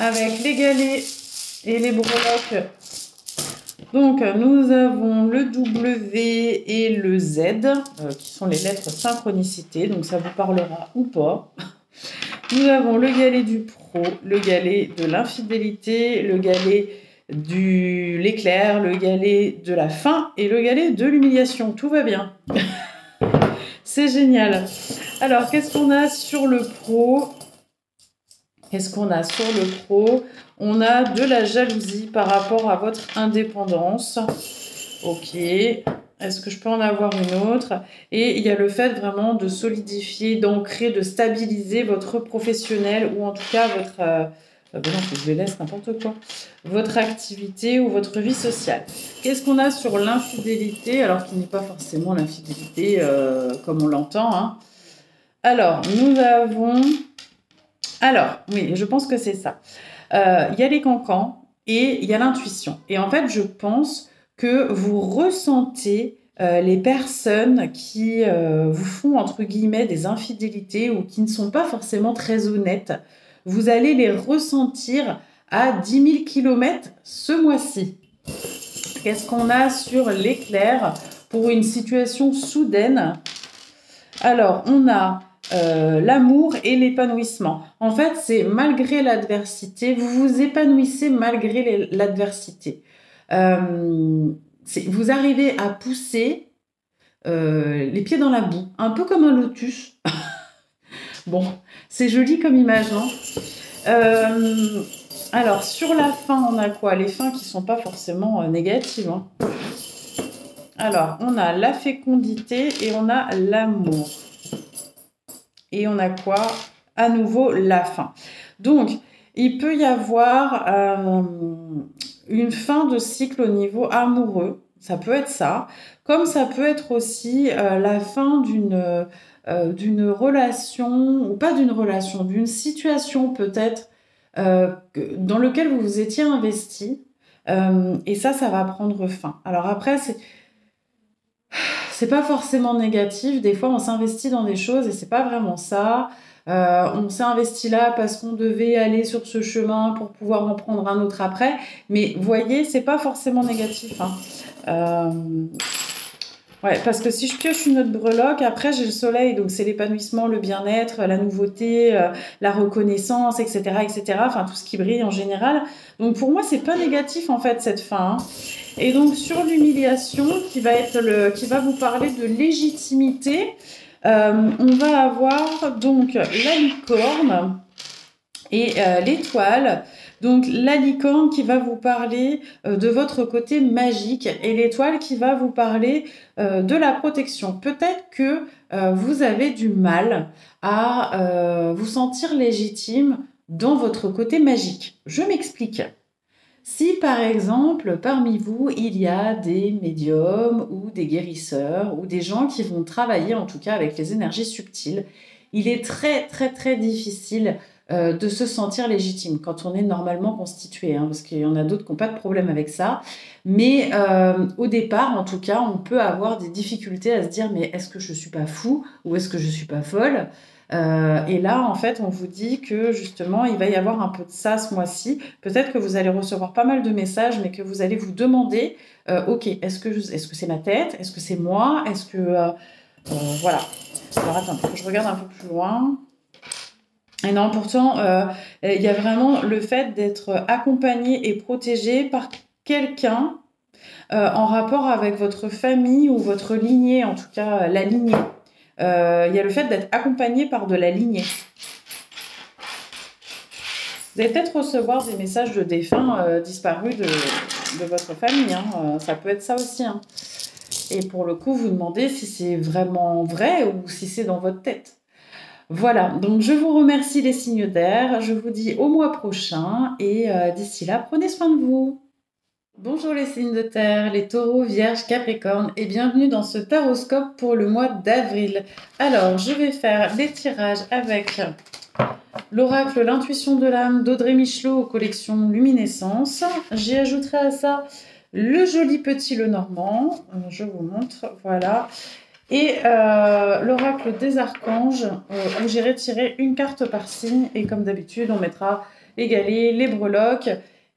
Avec les galets et les breloques. Donc, nous avons le W et le Z, qui sont les lettres synchronicité. Donc, ça vous parlera ou pas. Nous avons le galet du pro, le galet de l'infidélité, le galet de l'éclair, le galet de la faim et le galet de l'humiliation. Tout va bien. C'est génial. Alors, qu'est-ce qu'on a sur le pro? Qu'est-ce qu'on a sur le pro? On a de la jalousie par rapport à votre indépendance. Ok. Est-ce que je peux en avoir une autre? Et il y a le fait vraiment de solidifier, d'ancrer, de stabiliser votre professionnel ou en tout cas votre... non, je les laisse n'importe quoi. Votre activité ou votre vie sociale. Qu'est-ce qu'on a sur l'infidélité? Alors qu'il n'est pas forcément l'infidélité comme on l'entend. Hein. Alors, nous avons... Alors, oui, je pense que c'est ça. Il y a les cancans et il y a l'intuition. Et en fait, je pense que vous ressentez les personnes qui vous font, entre guillemets, des infidélités ou qui ne sont pas forcément très honnêtes. Vous allez les ressentir à 10 000 km ce mois-ci. Qu'est-ce qu'on a sur l'éclair pour une situation soudaine? Alors, on a... l'amour et l'épanouissement. En fait, c'est malgré l'adversité, vous vous épanouissez malgré l'adversité. Vous arrivez à pousser les pieds dans la boue, un peu comme un lotus. Bon, c'est joli comme image, non? Alors, sur la fin, on a quoi? Les fins qui ne sont pas forcément négatives. Hein. Alors, on a la fécondité et on a l'amour. Et on a quoi? À nouveau, la fin. Donc, il peut y avoir une fin de cycle au niveau amoureux. Ça peut être ça. Comme ça peut être aussi la fin d'une relation, ou pas d'une relation, d'une situation peut-être dans laquelle vous vous étiez investi. Et ça va prendre fin. Alors après, c'est pas forcément négatif. Des fois, on s'investit dans des choses et c'est pas vraiment ça. On s'est investi là parce qu'on devait aller sur ce chemin pour pouvoir en prendre un autre après. Mais voyez, c'est pas forcément négatif, hein. Euh, Ouais, parce que si je pioche une autre breloque, après j'ai le soleil, donc c'est l'épanouissement, le bien-être, la nouveauté, la reconnaissance, etc., etc. Enfin, tout ce qui brille en général. Donc pour moi, c'est pas négatif en fait cette fin, hein. Et donc sur l'humiliation, qui va vous parler de légitimité, on va avoir donc la licorne et l'étoile. Donc la licorne qui va vous parler de votre côté magique et l'étoile qui va vous parler de la protection. Peut-être que vous avez du mal à vous sentir légitime dans votre côté magique. Je m'explique. Si par exemple parmi vous il y a des médiums ou des guérisseurs ou des gens qui vont travailler en tout cas avec les énergies subtiles, il est très très très difficile de se sentir légitime quand on est normalement constitué, hein, parce qu'il y en a d'autres qui n'ont pas de problème avec ça. Mais au départ, en tout cas, on peut avoir des difficultés à se dire mais est-ce que je ne suis pas fou ou est-ce que je ne suis pas folle? Et là, en fait, on vous dit que justement, il va y avoir un peu de ça ce mois-ci. Peut-être que vous allez recevoir pas mal de messages, mais que vous allez vous demander, ok, est-ce que c'est ma tête? Est-ce que c'est moi? Est-ce que voilà. Alors attendez, que je regarde un peu plus loin. Et non, pourtant, il y a vraiment le fait d'être accompagné et protégé par quelqu'un en rapport avec votre famille ou votre lignée, en tout cas la lignée. Il y a le fait d'être accompagné par de la lignée. Vous allez peut-être recevoir des messages de défunts disparus de votre famille, hein. Ça peut être ça aussi, hein. Et pour le coup, vous demandez si c'est vraiment vrai ou si c'est dans votre tête. Voilà, donc je vous remercie les signes d'air. Je vous dis au mois prochain et d'ici là, prenez soin de vous. Bonjour les signes de terre, les taureaux, vierges, capricornes et bienvenue dans ce taroscope pour le mois d'avril. Alors, je vais faire des tirages avec l'oracle L'intuition de l'âme d'Audrey Michelot aux collections Luminescence. J'y ajouterai à ça le joli petit Lenormand. Je vous montre, voilà. Et l'oracle des archanges, où j'ai retiré une carte par signe. Et comme d'habitude, on mettra les galets, les breloques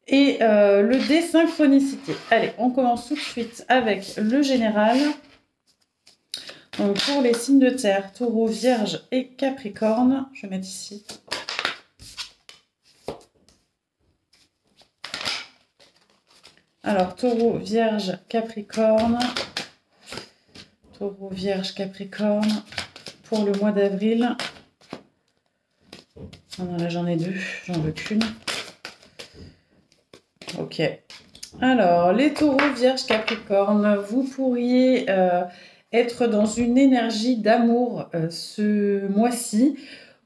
et le dé synchronicité. Allez, on commence tout de suite avec le général. Donc pour les signes de terre, taureau, vierge et capricorne, je vais mettre ici. Alors, taureau, vierge, capricorne. Taureau, vierge, capricorne. Pour le mois d'avril. Oh non, là, j'en ai deux. J'en veux qu'une. Ok. Alors, les taureaux, vierge, capricorne, vous pourriez être dans une énergie d'amour ce mois-ci.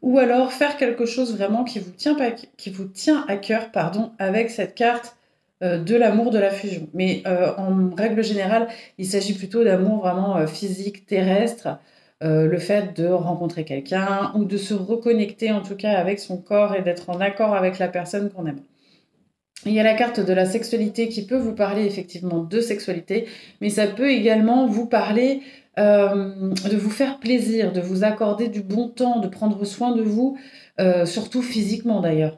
Ou alors faire quelque chose vraiment qui vous tient à cœur, pardon, avec cette carte de l'amour de la fusion. Mais en règle générale, il s'agit plutôt d'amour vraiment physique, terrestre, le fait de rencontrer quelqu'un ou de se reconnecter en tout cas avec son corps et d'être en accord avec la personne qu'on aime. Il y a la carte de la sexualité qui peut vous parler effectivement de sexualité, mais ça peut également vous parler de vous faire plaisir, de vous accorder du bon temps, de prendre soin de vous, surtout physiquement d'ailleurs.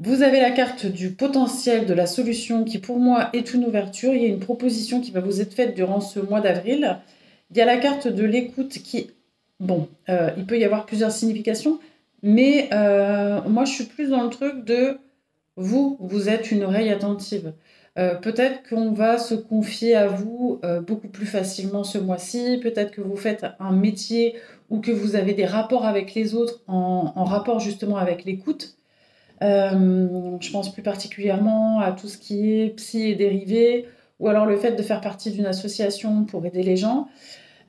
Vous avez la carte du potentiel, de la solution qui pour moi est une ouverture. Il y a une proposition qui va vous être faite durant ce mois d'avril. Il y a la carte de l'écoute qui, bon, il peut y avoir plusieurs significations, mais moi je suis plus dans le truc de vous êtes une oreille attentive. Peut-être qu'on va se confier à vous beaucoup plus facilement ce mois-ci. Peut-être que vous faites un métier ou que vous avez des rapports avec les autres en rapport justement avec l'écoute. Je pense plus particulièrement à tout ce qui est psy et dérivé, ou alors le fait de faire partie d'une association pour aider les gens.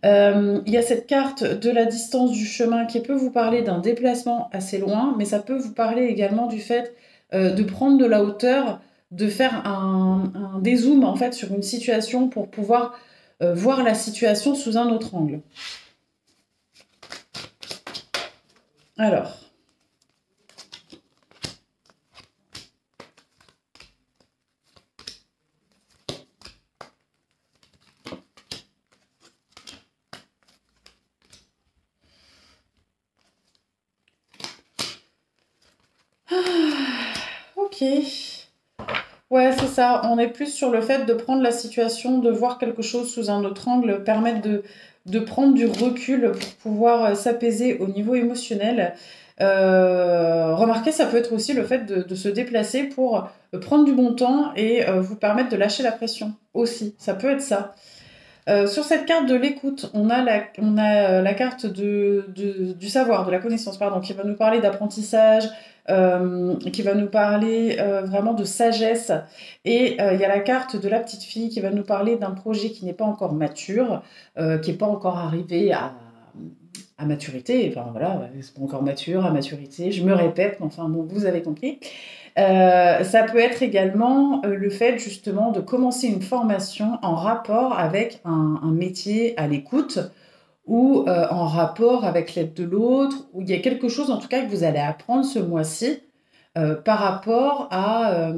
Il y a cette carte de la distance du chemin qui peut vous parler d'un déplacement assez loin, mais ça peut vous parler également du fait de prendre de la hauteur, de faire un dézoom en fait sur une situation pour pouvoir voir la situation sous un autre angle. Alors, Ok. Ouais, c'est ça. On est plus sur le fait de prendre la situation, de voir quelque chose sous un autre angle, permettre de prendre du recul pour pouvoir s'apaiser au niveau émotionnel. Remarquez, ça peut être aussi le fait de se déplacer pour prendre du bon temps et vous permettre de lâcher la pression aussi. Ça peut être ça. Sur cette carte de l'écoute, on a la carte du savoir, de la connaissance, pardon, qui va nous parler d'apprentissage, qui va nous parler vraiment de sagesse. Et il y a la carte de la petite fille qui va nous parler d'un projet qui n'est pas encore mature, qui n'est pas encore arrivé à maturité. Enfin voilà, c'est pas encore mature, à maturité. Je me répète, mais enfin bon, vous avez compris. Ça peut être également le fait justement de commencer une formation en rapport avec un métier à l'écoute ou en rapport avec l'aide de l'autre, où il y a quelque chose en tout cas que vous allez apprendre ce mois-ci par rapport à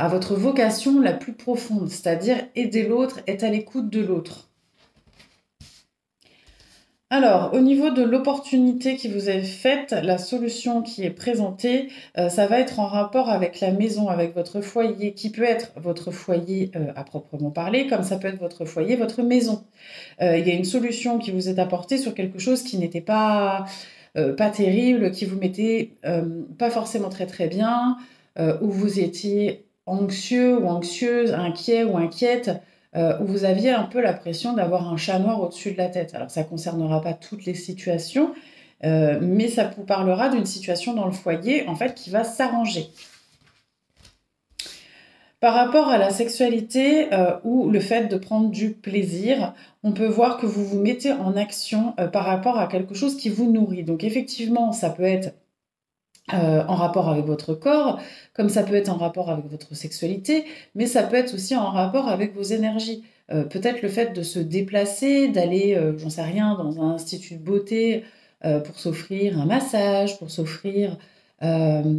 votre vocation la plus profonde, c'est-à-dire aider l'autre, être à l'écoute de l'autre. Alors, au niveau de l'opportunité qui vous est faite, la solution qui est présentée, ça va être en rapport avec la maison, avec votre foyer, qui peut être votre foyer à proprement parler, comme ça peut être votre foyer, votre maison. Il y a une solution qui vous est apportée sur quelque chose qui n'était pas terrible, qui vous mettait pas forcément très très bien, où vous étiez anxieux ou anxieuse, inquiet ou inquiète, où vous aviez un peu la pression d'avoir un chat noir au-dessus de la tête. Alors ça ne concernera pas toutes les situations, mais ça vous parlera d'une situation dans le foyer en fait qui va s'arranger. Par rapport à la sexualité ou le fait de prendre du plaisir, on peut voir que vous vous mettez en action par rapport à quelque chose qui vous nourrit. Donc effectivement, ça peut être en rapport avec votre corps, comme ça peut être en rapport avec votre sexualité, mais ça peut être aussi en rapport avec vos énergies. Peut-être le fait de se déplacer, d'aller, j'en sais rien, dans un institut de beauté pour s'offrir un massage, pour s'offrir un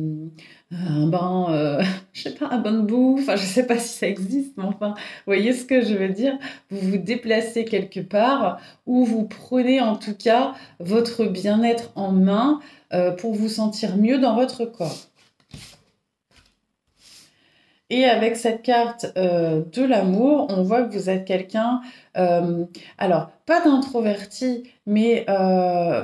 bain, je sais pas, un bain de boue, enfin je sais pas si ça existe, mais enfin, vous voyez ce que je veux dire? Vous vous déplacez quelque part où vous prenez en tout cas votre bien-être en main pour vous sentir mieux dans votre corps. Et avec cette carte de l'amour, on voit que vous êtes quelqu'un, alors pas d'introverti, mais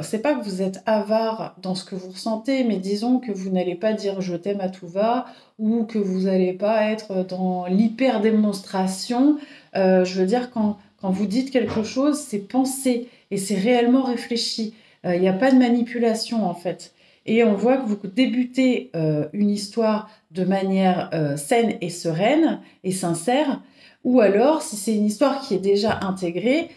c'est pas que vous êtes avare dans ce que vous ressentez, mais disons que vous n'allez pas dire je t'aime à tout va, ou que vous n'allez pas être dans l'hyper-démonstration. Je veux dire, quand vous dites quelque chose, c'est pensé et c'est réellement réfléchi. Il n'y a pas de manipulation en fait. Et on voit que vous débutez une histoire de manière saine et sereine et sincère, ou alors, si c'est une histoire qui est déjà intégrée,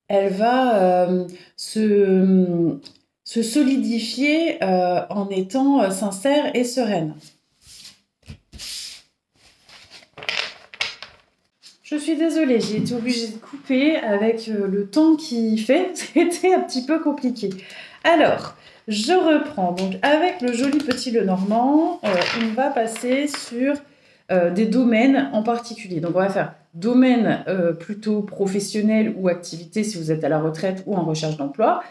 elle va se solidifier en étant sincère et sereine. Je suis désolée, j'ai été obligée de couper avec le temps qui fait, c'était un petit peu compliqué. Alors, je reprends. Donc, avec le joli petit Lenormand, on va passer sur des domaines en particulier. Donc, on va faire domaine plutôt professionnel ou activité si vous êtes à la retraite ou en recherche d'emploi.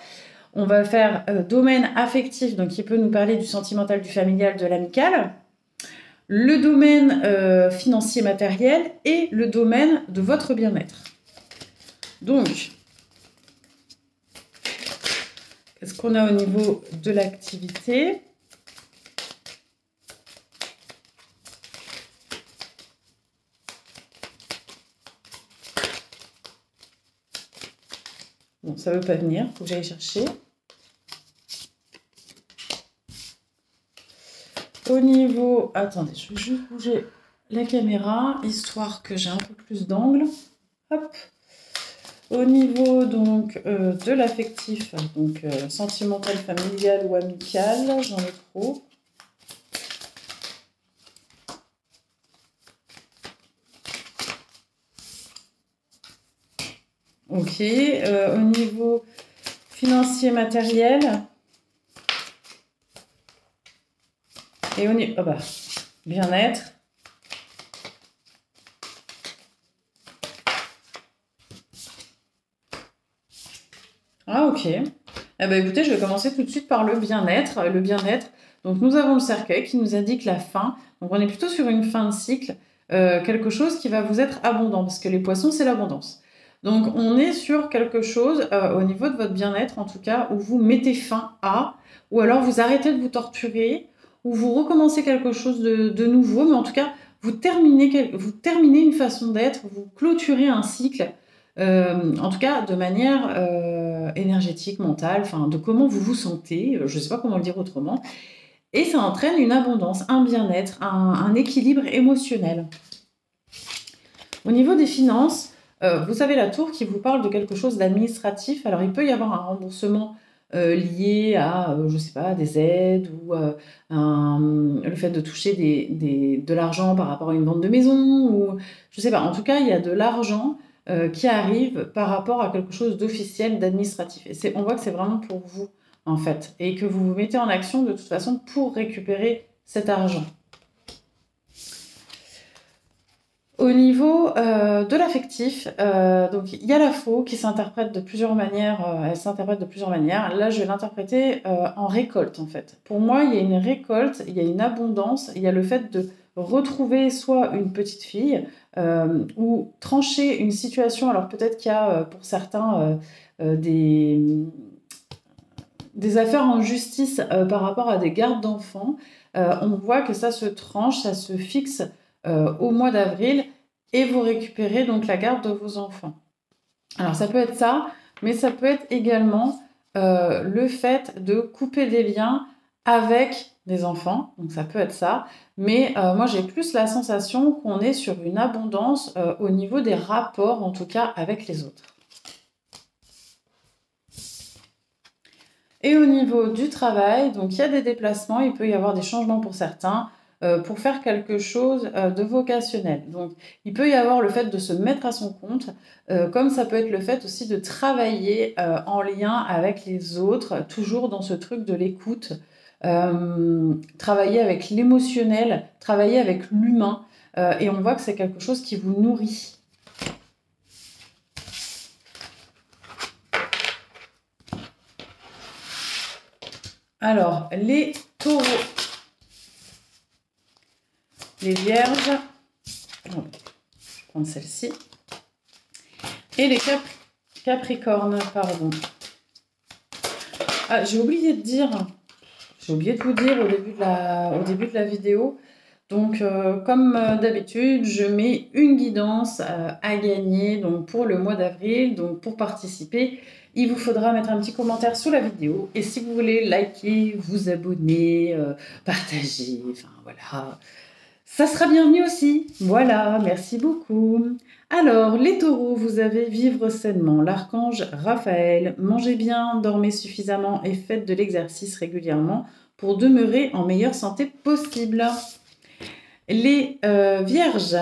On va faire domaine affectif, donc qui peut nous parler du sentimental, du familial, de l'amical. Le domaine financier matériel et le domaine de votre bien-être. Donc, qu'est-ce qu'on a au niveau de l'activité? Bon, ça ne veut pas venir, il faut que j'aille chercher. Au niveau... Attendez, je vais juste bouger la caméra, histoire que j'ai un peu plus d'angle. Hop. Au niveau donc de l'affectif, donc sentimental, familial ou amical, j'en ai trop. Ok. Au niveau financier, matériel. Et au niveau bien-être. Ah ok. Eh ben, écoutez, je vais commencer tout de suite par le bien-être. Le bien-être, Donc nous avons le cercueil qui nous indique la fin. Donc on est plutôt sur une fin de cycle, quelque chose qui va vous être abondant, parce que les poissons, c'est l'abondance. Donc on est sur quelque chose, au niveau de votre bien-être en tout cas, où vous mettez fin à, ou alors vous arrêtez de vous torturer, ou vous recommencez quelque chose de nouveau, mais en tout cas, vous terminez une façon d'être, vous clôturez un cycle, en tout cas de manière énergétique, mentale, enfin de comment vous vous sentez, je ne sais pas comment le dire autrement, et ça entraîne une abondance, un bien-être, un équilibre émotionnel. Au niveau des finances, vous avez la tour qui vous parle de quelque chose d'administratif. Alors, il peut y avoir un remboursement lié à, je ne sais pas, des aides ou le fait de toucher de l'argent par rapport à une vente de maison ou je ne sais pas. En tout cas, il y a de l'argent qui arrive par rapport à quelque chose d'officiel, d'administratif. Et on voit que c'est vraiment pour vous, en fait, et que vous vous mettez en action de toute façon pour récupérer cet argent. Au niveau de l'affectif, donc il y a la faux qui s'interprète de plusieurs manières. Elle s'interprète de plusieurs manières. Là, je vais l'interpréter en récolte, en fait. Pour moi, il y a une récolte, il y a une abondance, il y a le fait de retrouver soit une petite fille ou trancher une situation. Alors peut-être qu'il y a pour certains des affaires en justice par rapport à des gardes d'enfants. On voit que ça se tranche, ça se fixe au mois d'avril et vous récupérez donc la garde de vos enfants. Alors ça peut être ça, mais ça peut être également le fait de couper des liens avec des enfants, donc ça peut être ça, mais moi j'ai plus la sensation qu'on est sur une abondance au niveau des rapports, en tout cas avec les autres. Et au niveau du travail, donc il y a des déplacements, il peut y avoir des changements pour certains, pour faire quelque chose de vocationnel. Donc il peut y avoir le fait de se mettre à son compte, comme ça peut être le fait aussi de travailler en lien avec les autres, toujours dans ce truc de l'écoute, travailler avec l'émotionnel, travailler avec l'humain, et on voit que c'est quelque chose qui vous nourrit. Alors, les taureaux, les vierges, je vais prendre celle-ci, et les capricornes, pardon. Ah, j'ai oublié de vous dire au début de la vidéo. Donc, comme d'habitude, je mets une guidance à gagner donc pour le mois d'avril. Donc, pour participer, il vous faudra mettre un petit commentaire sous la vidéo. Et si vous voulez liker, vous abonner, partager, enfin voilà, ça sera bienvenu aussi. Voilà, merci beaucoup. Alors, les taureaux, vous avez vivre sainement. L'archange Raphaël, mangez bien, dormez suffisamment et faites de l'exercice régulièrement pour demeurer en meilleure santé possible. Les vierges,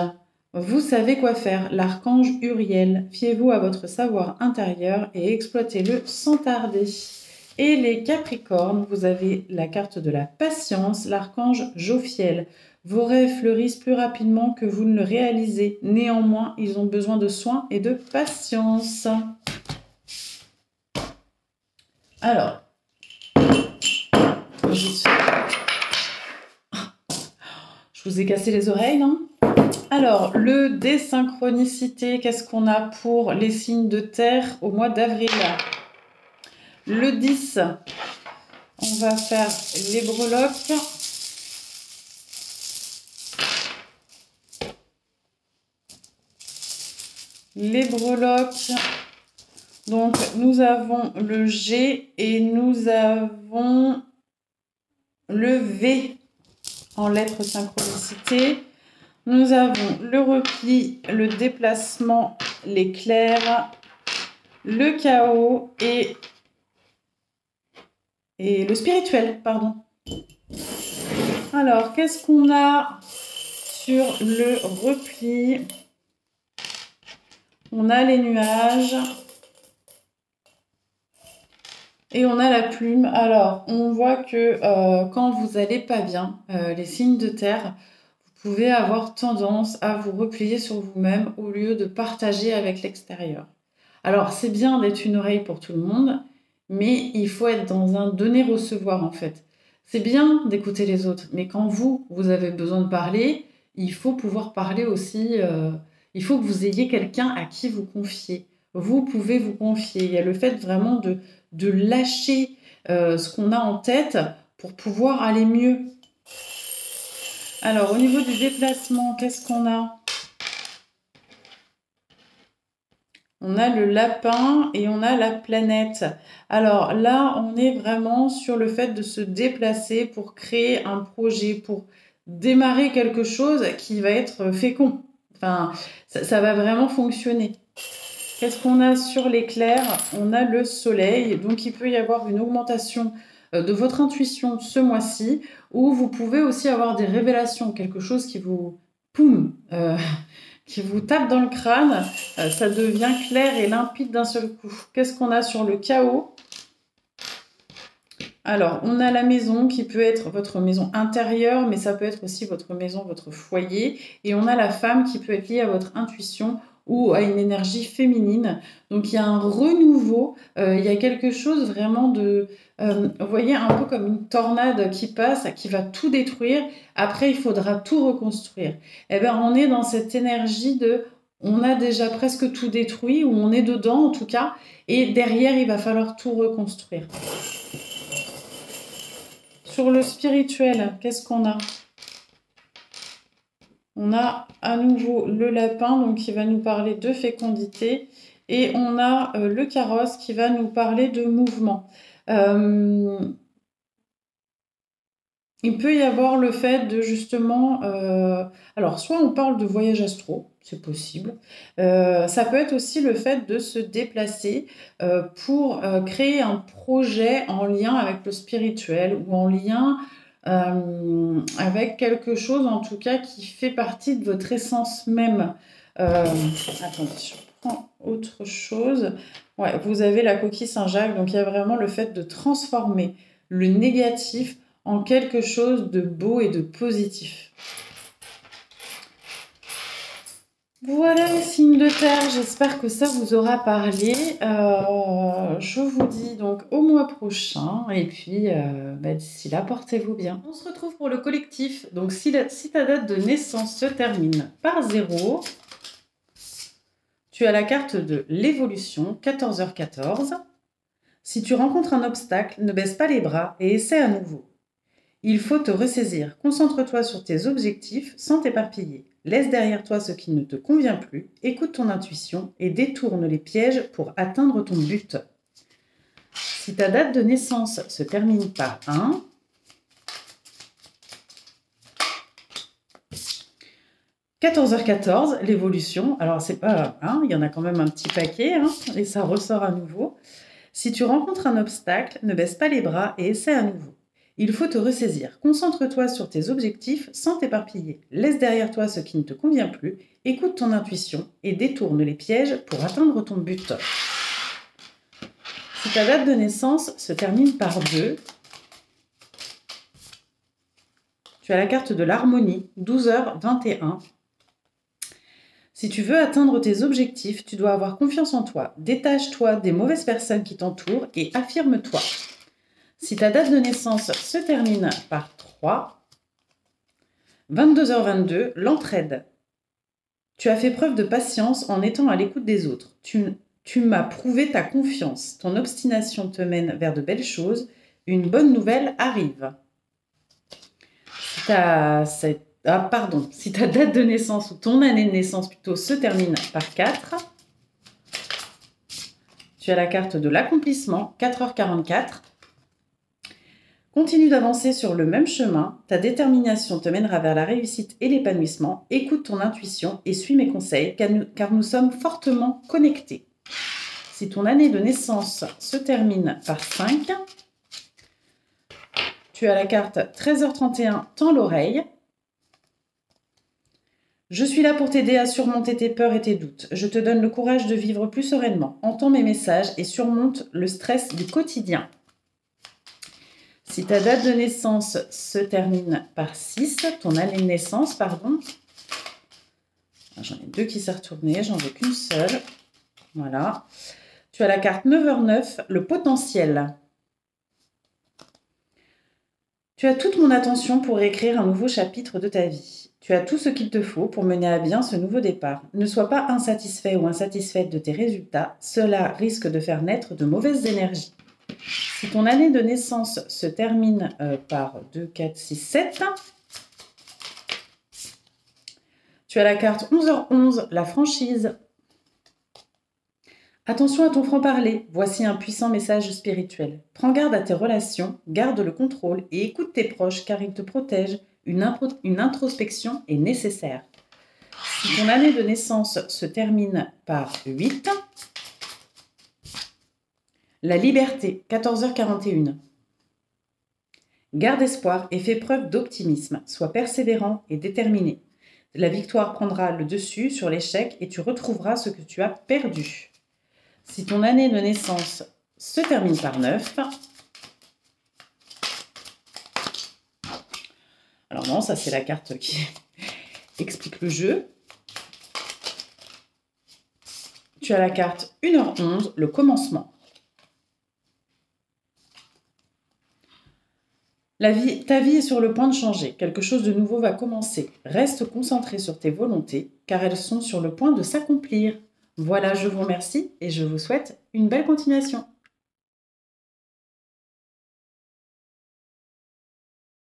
vous savez quoi faire. L'archange Uriel, fiez-vous à votre savoir intérieur et exploitez-le sans tarder. Et les capricornes, vous avez la carte de la patience, l'archange Jophiel. Vos rêves fleurissent plus rapidement que vous ne le réalisez. Néanmoins, ils ont besoin de soins et de patience. Alors, je vous ai cassé les oreilles, non? Alors, le désynchronicité, qu'est-ce qu'on a pour les signes de terre au mois d'avril? Le 10, on va faire les breloques. Les breloques. Donc, nous avons le G et nous avons le V en lettres synchronicité. Nous avons le repli, le déplacement, l'éclair, le chaos et le spirituel, pardon. Alors, qu'est-ce qu'on a sur le repli? On a les nuages et on a la plume. Alors, on voit que quand vous n'allez pas bien, les signes de terre, vous pouvez avoir tendance à vous replier sur vous-même au lieu de partager avec l'extérieur. Alors, c'est bien d'être une oreille pour tout le monde, mais il faut être dans un donner-recevoir en fait. C'est bien d'écouter les autres, mais quand vous avez besoin de parler, il faut pouvoir parler aussi. Il faut que vous ayez quelqu'un à qui vous confier. Vous pouvez vous confier. Il y a le fait vraiment de lâcher ce qu'on a en tête pour pouvoir aller mieux. Alors, au niveau du déplacement, qu'est-ce qu'on a? On a le lapin et on a la planète. Alors là, on est vraiment sur le fait de se déplacer pour créer un projet, pour démarrer quelque chose qui va être fécond. Enfin, ça va vraiment fonctionner. Qu'est-ce qu'on a sur l'éclair? On a le soleil, donc il peut y avoir une augmentation de votre intuition ce mois-ci, ou vous pouvez aussi avoir des révélations, quelque chose qui vous, poum, qui vous tape dans le crâne, ça devient clair et limpide d'un seul coup. Qu'est-ce qu'on a sur le chaos? Alors, on a la maison qui peut être votre maison intérieure, mais ça peut être aussi votre maison, votre foyer. Et on a la femme qui peut être liée à votre intuition ou à une énergie féminine. Donc, il y a un renouveau, il y a quelque chose vraiment de... vous voyez, un peu comme une tornade qui passe, qui va tout détruire. Après, il faudra tout reconstruire. Eh bien, on est dans cette énergie de... On a déjà presque tout détruit, ou on est dedans en tout cas, et derrière, il va falloir tout reconstruire. Sur le spirituel, qu'est-ce qu'on a? On a à nouveau le lapin, donc qui va nous parler de fécondité. Et on a le carrosse qui va nous parler de mouvement. Il peut y avoir le fait de justement... alors, soit on parle de voyage astro, c'est possible. Ça peut être aussi le fait de se déplacer pour créer un projet en lien avec le spirituel ou en lien avec quelque chose, en tout cas, qui fait partie de votre essence même. Attendez, je prends autre chose. Ouais, vous avez la coquille Saint-Jacques, donc il y a vraiment le fait de transformer le négatif en quelque chose de beau et de positif. Voilà les signes de terre, j'espère que ça vous aura parlé. Je vous dis donc au mois prochain et puis d'ici là, portez-vous bien. On se retrouve pour le collectif. Donc si ta date de naissance se termine par 0, tu as la carte de l'évolution, 14h14. Si tu rencontres un obstacle, ne baisse pas les bras et essaie à nouveau. Il faut te ressaisir. Concentre-toi sur tes objectifs sans t'éparpiller. Laisse derrière toi ce qui ne te convient plus, écoute ton intuition et détourne les pièges pour atteindre ton but. Si ta date de naissance se termine par 1, « 14h14, l'évolution. Alors, c'est pas 1, il y en a quand même un petit paquet, et ça ressort à nouveau. Si tu rencontres un obstacle, ne baisse pas les bras et essaie à nouveau. Il faut te ressaisir. Concentre-toi sur tes objectifs sans t'éparpiller. Laisse derrière toi ce qui ne te convient plus, écoute ton intuition et détourne les pièges pour atteindre ton but. Si ta date de naissance se termine par 2, tu as la carte de l'harmonie, 12h21. Si tu veux atteindre tes objectifs, tu dois avoir confiance en toi. Détache-toi des mauvaises personnes qui t'entourent et affirme-toi. Si ta date de naissance se termine par 3, 22h22, l'entraide. Tu as fait preuve de patience en étant à l'écoute des autres. Tu m'as prouvé ta confiance. Ton obstination te mène vers de belles choses. Une bonne nouvelle arrive. Si ta date de naissance ou ton année de naissance plutôt se termine par 4, tu as la carte de l'accomplissement, 4h44. Continue d'avancer sur le même chemin, ta détermination te mènera vers la réussite et l'épanouissement. Écoute ton intuition et suis mes conseils car nous sommes fortement connectés. Si ton année de naissance se termine par 5, tu as la carte 13h31, tends l'oreille. Je suis là pour t'aider à surmonter tes peurs et tes doutes. Je te donne le courage de vivre plus sereinement. Entends mes messages et surmonte le stress du quotidien. Si ta date de naissance se termine par 6, ton année de naissance, pardon. J'en ai 2 qui s'est retournée, j'en veux qu'une seule. Voilà. Tu as la carte 9h09, le potentiel. Tu as toute mon attention pour écrire un nouveau chapitre de ta vie. Tu as tout ce qu'il te faut pour mener à bien ce nouveau départ. Ne sois pas insatisfait ou insatisfaite de tes résultats, cela risque de faire naître de mauvaises énergies. Si ton année de naissance se termine par 2, 4, 6, 7, tu as la carte 11h11, la franchise. Attention à ton franc-parler, voici un puissant message spirituel. Prends garde à tes relations, garde le contrôle et écoute tes proches car ils te protègent. Une introspection est nécessaire. Si ton année de naissance se termine par 8, la liberté, 14h41. Garde espoir et fais preuve d'optimisme. Sois persévérant et déterminé. La victoire prendra le dessus sur l'échec et tu retrouveras ce que tu as perdu. Si ton année de naissance se termine par 9, alors non, ça c'est la carte qui explique le jeu. Tu as la carte 1h11, le commencement. Ta vie est sur le point de changer. Quelque chose de nouveau va commencer. Reste concentré sur tes volontés, car elles sont sur le point de s'accomplir. Voilà, je vous remercie et je vous souhaite une belle continuation.